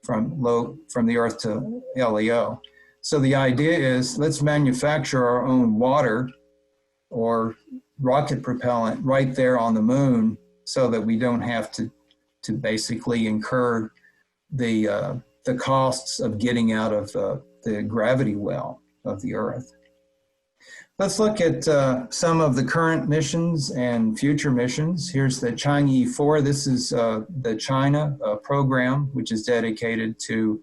from the Earth to LEO. So the idea is, let's manufacture our own water or rocket propellant right there on the moon, so that we don't have to basically incur the costs of getting out of the gravity well of the Earth. Let's look at some of the current missions and future missions. Here's the Chang'e 4. This is the China program, which is dedicated to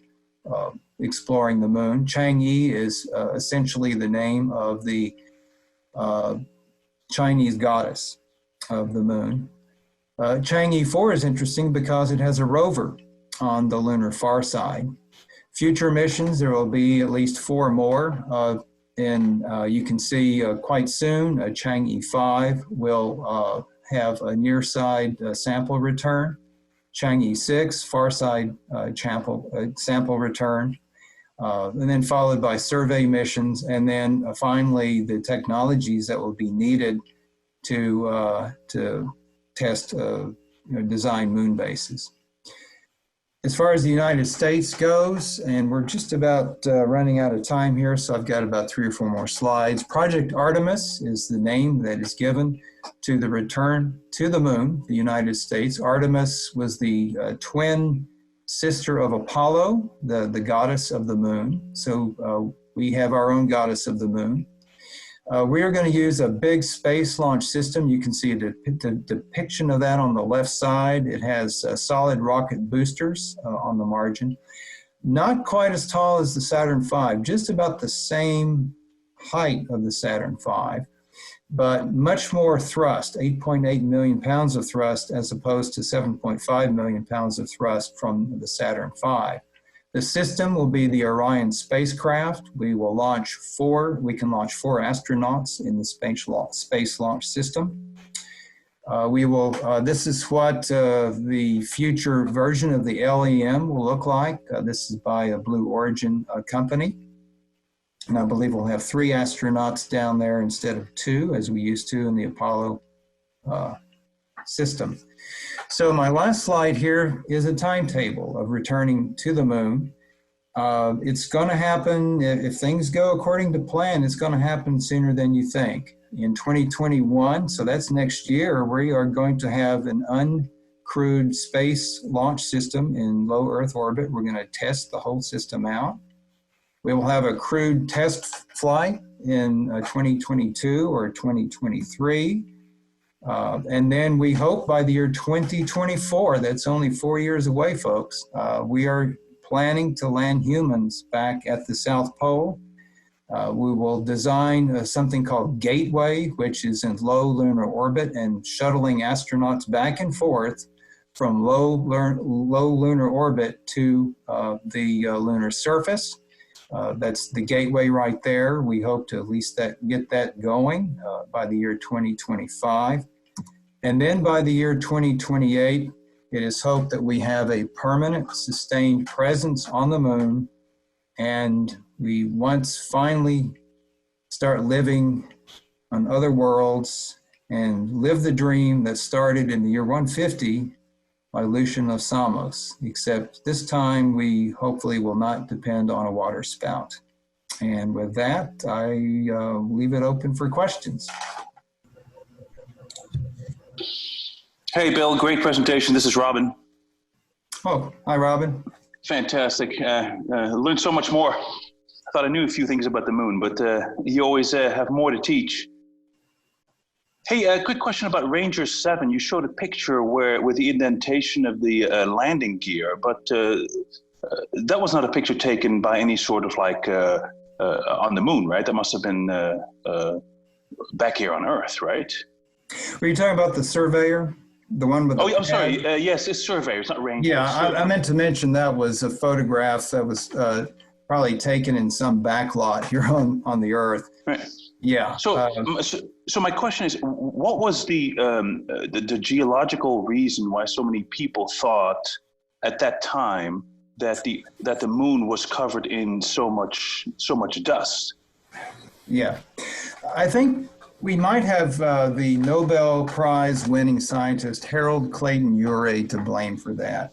exploring the moon. Chang'e is essentially the name of the Chinese goddess of the moon. Chang'e 4 is interesting because it has a rover on the lunar far side. Future missions, there will be at least 4 more. And you can see quite soon, Chang'e 5 will have a near side sample return. Chang'e 6, far side sample return. And then followed by survey missions, and then finally the technologies that will be needed to test design moon bases. As far as the United States goes, and we're just about running out of time here, so I've got about 3 or 4 more slides. Project Artemis is the name that is given to the return to the moon, the United States. Artemis was the twin sister of Apollo, the goddess of the moon. So we have our own goddess of the moon. We are going to use a big space launch system. You can see a depiction of that on the left side. It has solid rocket boosters on the margin. Not quite as tall as the Saturn V, just about the same height of the Saturn V. but much more thrust, 8.8 million pounds of thrust as opposed to 7.5 million pounds of thrust from the Saturn V. The system will be the Orion spacecraft. We can launch 4 astronauts in the space launch system. This is what the future version of the LEM will look like. This is by a Blue Origin company. And I believe we'll have 3 astronauts down there instead of 2, as we used to in the Apollo system. So my last slide here is a timetable of returning to the moon. It's going to happen, if things go according to plan, it's going to happen sooner than you think. In 2021, so that's next year, we are going to have an uncrewed space launch system in low Earth orbit. We're going to test the whole system out. We will have a crewed test flight in 2022 or 2023. And then we hope by the year 2024, that's only 4 years away, folks, we are planning to land humans back at the South Pole. We will design something called Gateway, which is in low lunar orbit and shuttling astronauts back and forth from low lunar orbit to the lunar surface. That's the Gateway right there. We hope to at least get that going by the year 2025. And then by the year 2028, it is hoped that we have a permanent, sustained presence on the moon, and we once finally start living on other worlds and live the dream that started in the year 150 by Lucian of Samos, except this time we hopefully will not depend on a water spout. And with that, I leave it open for questions. Hey, Bill, great presentation. This is Robin. Oh, hi, Robin. Fantastic. Learned so much more. I thought I knew a few things about the moon, but you always have more to teach. Hey, a quick question about Ranger 7. You showed a picture with the indentation of the landing gear, but that was not a picture taken by any sort of on the moon, right? That must have been back here on Earth, right? Were you talking about the Surveyor? The one with the I'm sorry. Yes, it's Surveyor. It's not Ranger. Yeah, I meant to mention that was a photograph that was probably taken in some backlot here on the Earth. Right. Yeah. So my question is, what was the geological reason why so many people thought at that time that the moon was covered in so much dust? Yeah, I think we might have the Nobel Prize winning scientist Harold Clayton Urey to blame for that.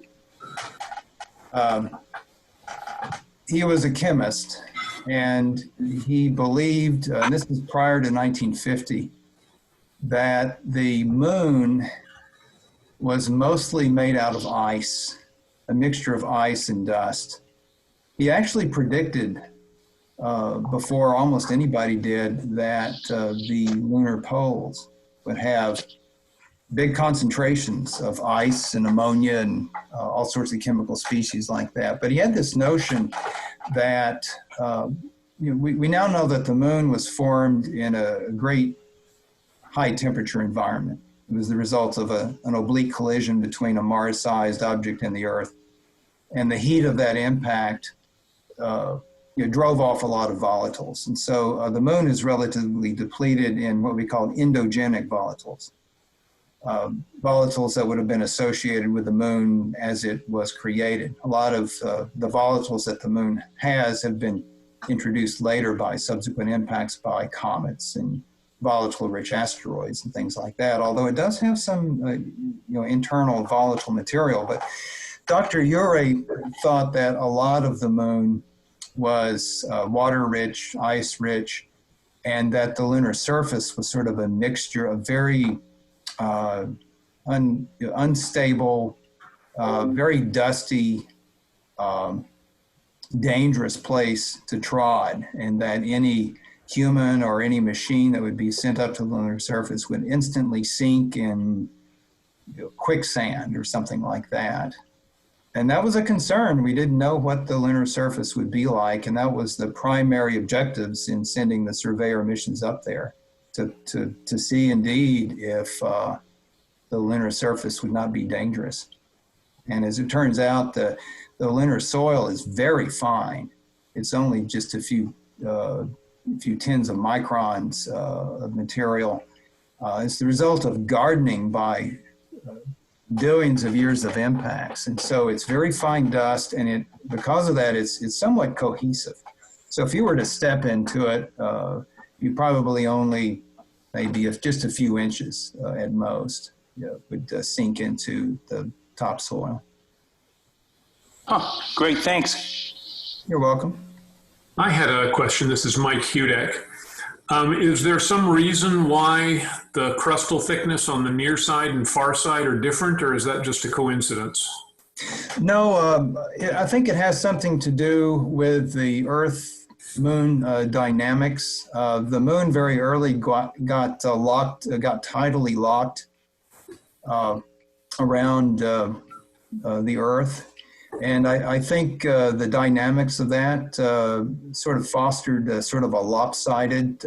He was a chemist, and he believed, and this is prior to 1950, that the moon was mostly made out of ice, a mixture of ice and dust. He actually predicted before almost anybody did that the lunar poles would have big concentrations of ice and ammonia and all sorts of chemical species like that. But he had this notion that we now know that the moon was formed in a great high temperature environment. It was the result of an oblique collision between a Mars-sized object and the Earth. And the heat of that impact drove off a lot of volatiles. And so the moon is relatively depleted in what we call endogenic volatiles. Volatiles that would have been associated with the moon as it was created. A lot of the volatiles that the moon has have been introduced later by subsequent impacts by comets and volatile-rich asteroids and things like that, although it does have some internal volatile material. But Dr. Urey thought that a lot of the moon was water-rich, ice-rich, and that the lunar surface was sort of a mixture of very unstable, very dusty, dangerous place to trod, and that any human or any machine that would be sent up to the lunar surface would instantly sink in quicksand or something like that. And that was a concern. We didn't know what the lunar surface would be like, and that was the primary objectives in sending the Surveyor missions up there. to see indeed if the lunar surface would not be dangerous. And as it turns out, the lunar soil is very fine. It's only just a few tens of microns of material. It's the result of gardening by billions of years of impacts. And so it's very fine dust, and because of that, it's somewhat cohesive. So if you were to step into it, you probably only maybe just a few inches at most would sink into the topsoil. Oh, great, thanks. You're welcome. I had a question. This is Mike Hudek. Is there some reason why the crustal thickness on the near side and far side are different, or is that just a coincidence? No, I think it has something to do with the Earth-Moon dynamics. The Moon very early got tidally locked around the Earth. And I think the dynamics of that sort of fostered sort of a lopsided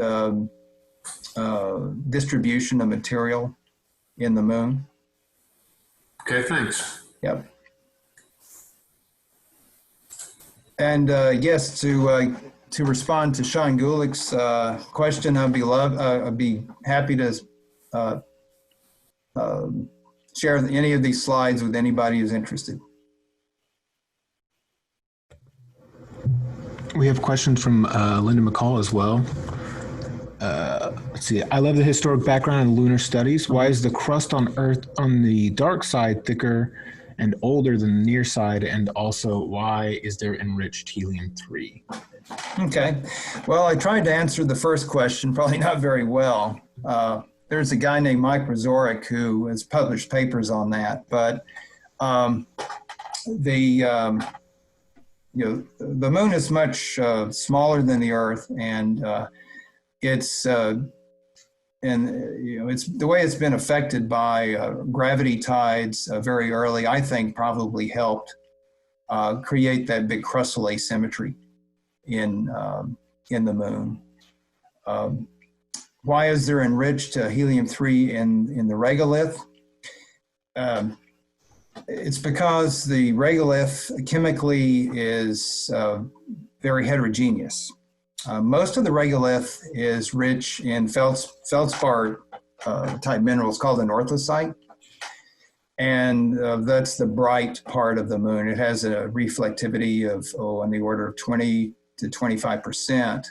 distribution of material in the Moon. Okay, thanks. Yep. And yes, to respond to Sean Gulick's question, I'd be happy to share any of these slides with anybody who's interested. We have questions from Linda McCall as well. Let's see. I love the historic background in lunar studies. Why is the crust on Earth on the dark side thicker and older than the near side? And also, why is there enriched helium-3? Okay. Well, I tried to answer the first question, probably not very well. There's a guy named Mike Razorek who has published papers on that, but the Moon is much smaller than the Earth, and it's the way it's been affected by gravity tides very early. I think probably helped create that big crustal asymmetry in the Moon. Why is there enriched helium-3 in the regolith? It's because the regolith chemically is very heterogeneous. Most of the regolith is rich in feldspar type minerals called an orthosite. And that's the bright part of the Moon. It has a reflectivity of, on the order of 20 to 25%.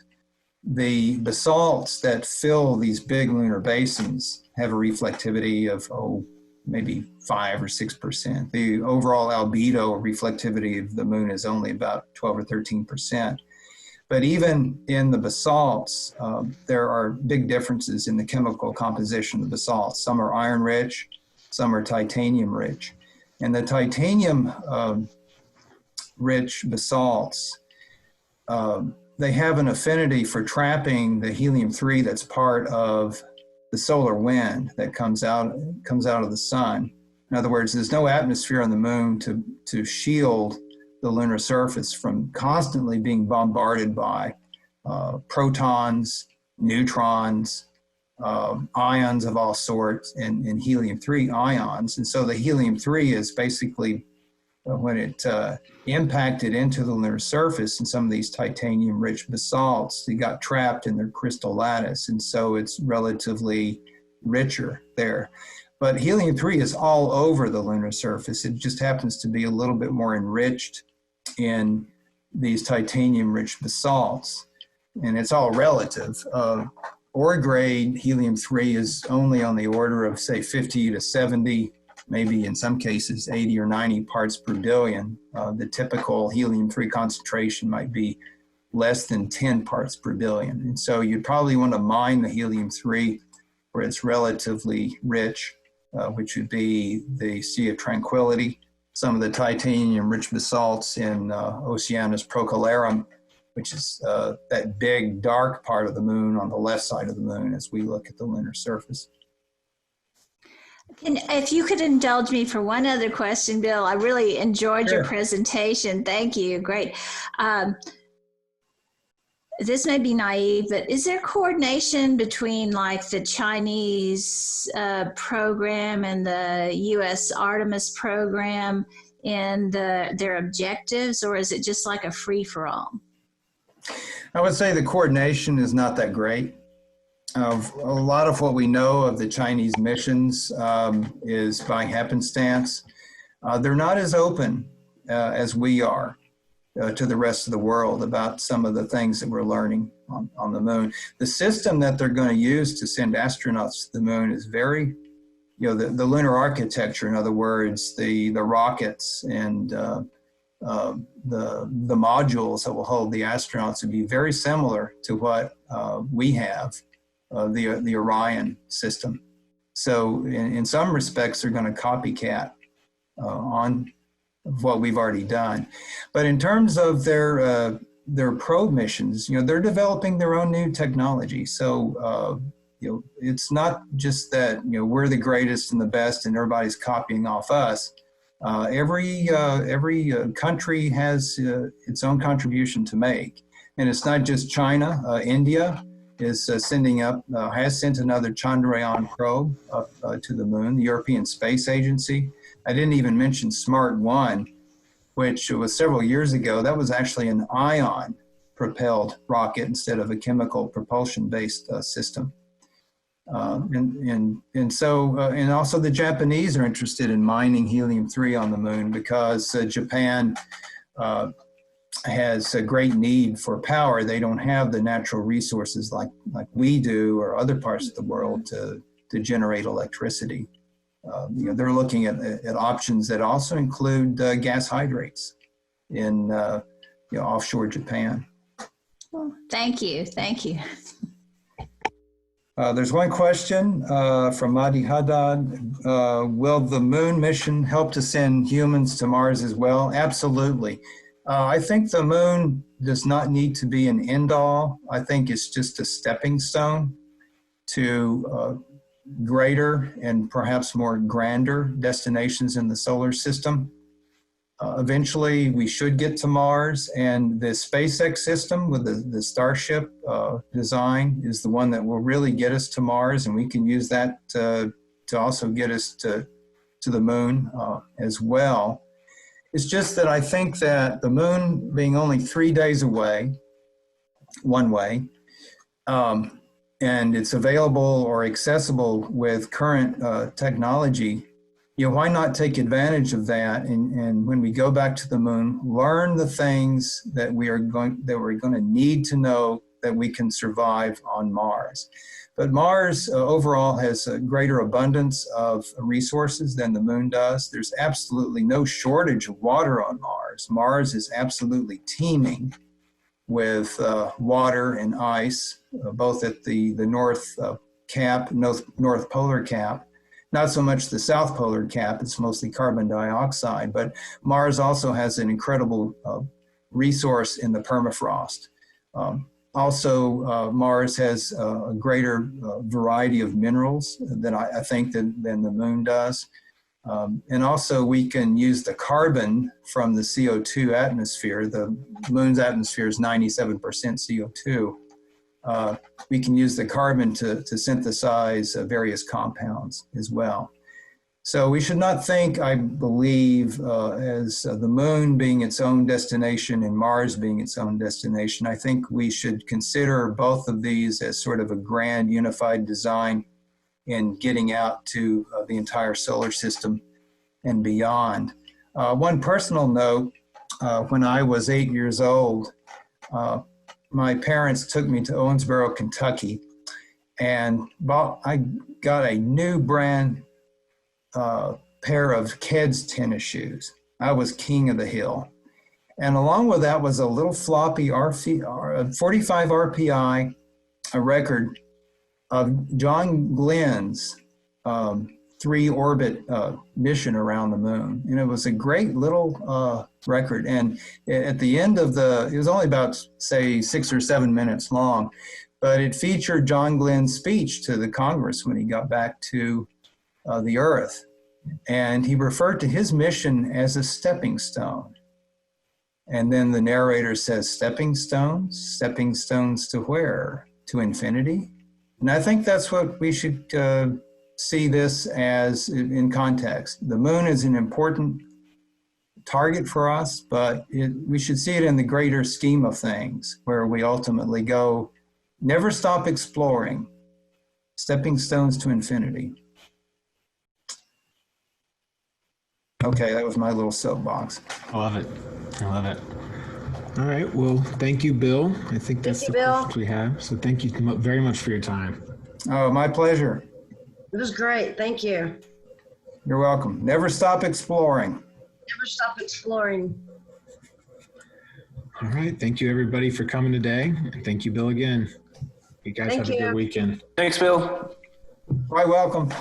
The basalts that fill these big lunar basins have a reflectivity of, maybe 5 or 6%. The overall albedo or reflectivity of the Moon is only about 12 or 13%. But even in the basalts, there are big differences in the chemical composition of the basalts. Some are iron rich, some are titanium rich. And the titanium rich basalts, they have an affinity for trapping the helium-3 that's part of the solar wind that comes out of the sun. In other words, there's no atmosphere on the Moon to shield the lunar surface from constantly being bombarded by protons, neutrons, ions of all sorts, and helium-3 ions. And so the helium-3 is basically, when it impacted into the lunar surface in some of these titanium-rich basalts, it got trapped in their crystal lattice, and so it's relatively richer there. But helium-3 is all over the lunar surface. It just happens to be a little bit more enriched in these titanium-rich basalts, and it's all relative. Ore grade helium-3 is only on the order of, say, 50 to 70, maybe in some cases 80 or 90 parts per billion. The typical helium-3 concentration might be less than 10 parts per billion. And so you'd probably want to mine the helium-3 where it's relatively rich, which would be the Sea of Tranquility, some of the titanium-rich basalts in Oceanus Procellarum, which is that big dark part of the Moon on the left side of the Moon as we look at the lunar surface. If you could indulge me for one other question, Bill, I really enjoyed your presentation. Thank you. Great. this may be naive, but is there coordination between like the Chinese program and the U.S. Artemis program in their objectives, or is it just like a free-for-all? I would say the coordination is not that great. A lot of what we know of the Chinese missions is by happenstance. They're not as open as we are to the rest of the world about some of the things that we're learning on the moon. The system that they're going to use to send astronauts to the moon is very, the lunar architecture, in other words, the rockets and the modules that will hold the astronauts would be very similar to what we have, the Orion system. So in some respects, they're going to copycat on what we've already done. But in terms of their probe missions, they're developing their own new technology. So, it's not just that, we're the greatest and the best and everybody's copying off us. Every country has its own contribution to make. And it's not just China. India is has sent another Chandrayaan probe up to the moon, the European Space Agency. I didn't even mention SMART 1, which was several years ago. That was actually an ion propelled rocket instead of a chemical propulsion based system. And also the Japanese are interested in mining helium-3 on the moon because Japan has a great need for power. They don't have the natural resources like we do or other parts of the world to generate electricity. They're looking at options that also include gas hydrates in offshore Japan. Well, thank you. There's one question from Madi Haddad. Will the moon mission help to send humans to Mars as well? Absolutely. I think the moon does not need to be an end-all. I think it's just a stepping stone to greater and perhaps more grander destinations in the solar system. Eventually, we should get to Mars, and the SpaceX system with the Starship design is the one that will really get us to Mars, and we can use that to also get us to the moon as well. It's just that I think that the moon being only 3 days away, one way, and it's available or accessible with current technology, why not take advantage of that? And when we go back to the moon, learn the things that we're going to need to know that we can survive on Mars. But Mars overall has a greater abundance of resources than the moon does. There's absolutely no shortage of water on Mars. Mars is absolutely teeming with water and ice, both at the north north polar cap. Not so much the south polar cap, it's mostly carbon dioxide, but Mars also has an incredible resource in the permafrost. Mars has a greater variety of minerals than I think than the moon does. And also we can use the carbon from the CO2 atmosphere. The moon's atmosphere is 97% CO2. We can use the carbon to synthesize various compounds as well. So we should not think, I believe, as the moon being its own destination and Mars being its own destination. I think we should consider both of these as sort of a grand unified design in getting out to the entire solar system and beyond. One personal note, when I was 8 years old, my parents took me to Owensboro, Kentucky, and I got a new brand pair of Keds tennis shoes. I was king of the hill. And along with that was a little floppy 45 RPI, a record of John Glenn's 3-orbit mission around the moon. And it was a great little record. And at the end of it was only about, say, 6 or 7 minutes long, but it featured John Glenn's speech to the Congress when he got back to the Earth. And he referred to his mission as a stepping stone. And then the narrator says, stepping stones to where? To infinity? And I think that's what we should see this as in context. The moon is an important target for us, but we should see it in the greater scheme of things, where we ultimately go, never stop exploring, stepping stones to infinity. Okay, that was my little soapbox. I love it. I love it. All right. Well, thank you, Bill. I think that's the questions we have. So thank you very much for your time. Oh, my pleasure. It was great. Thank you. You're welcome. Never stop exploring. Never stop exploring. All right. Thank you, everybody, for coming today. And thank you, Bill, again. You guys have a good weekend. Thanks, Bill. Quite welcome.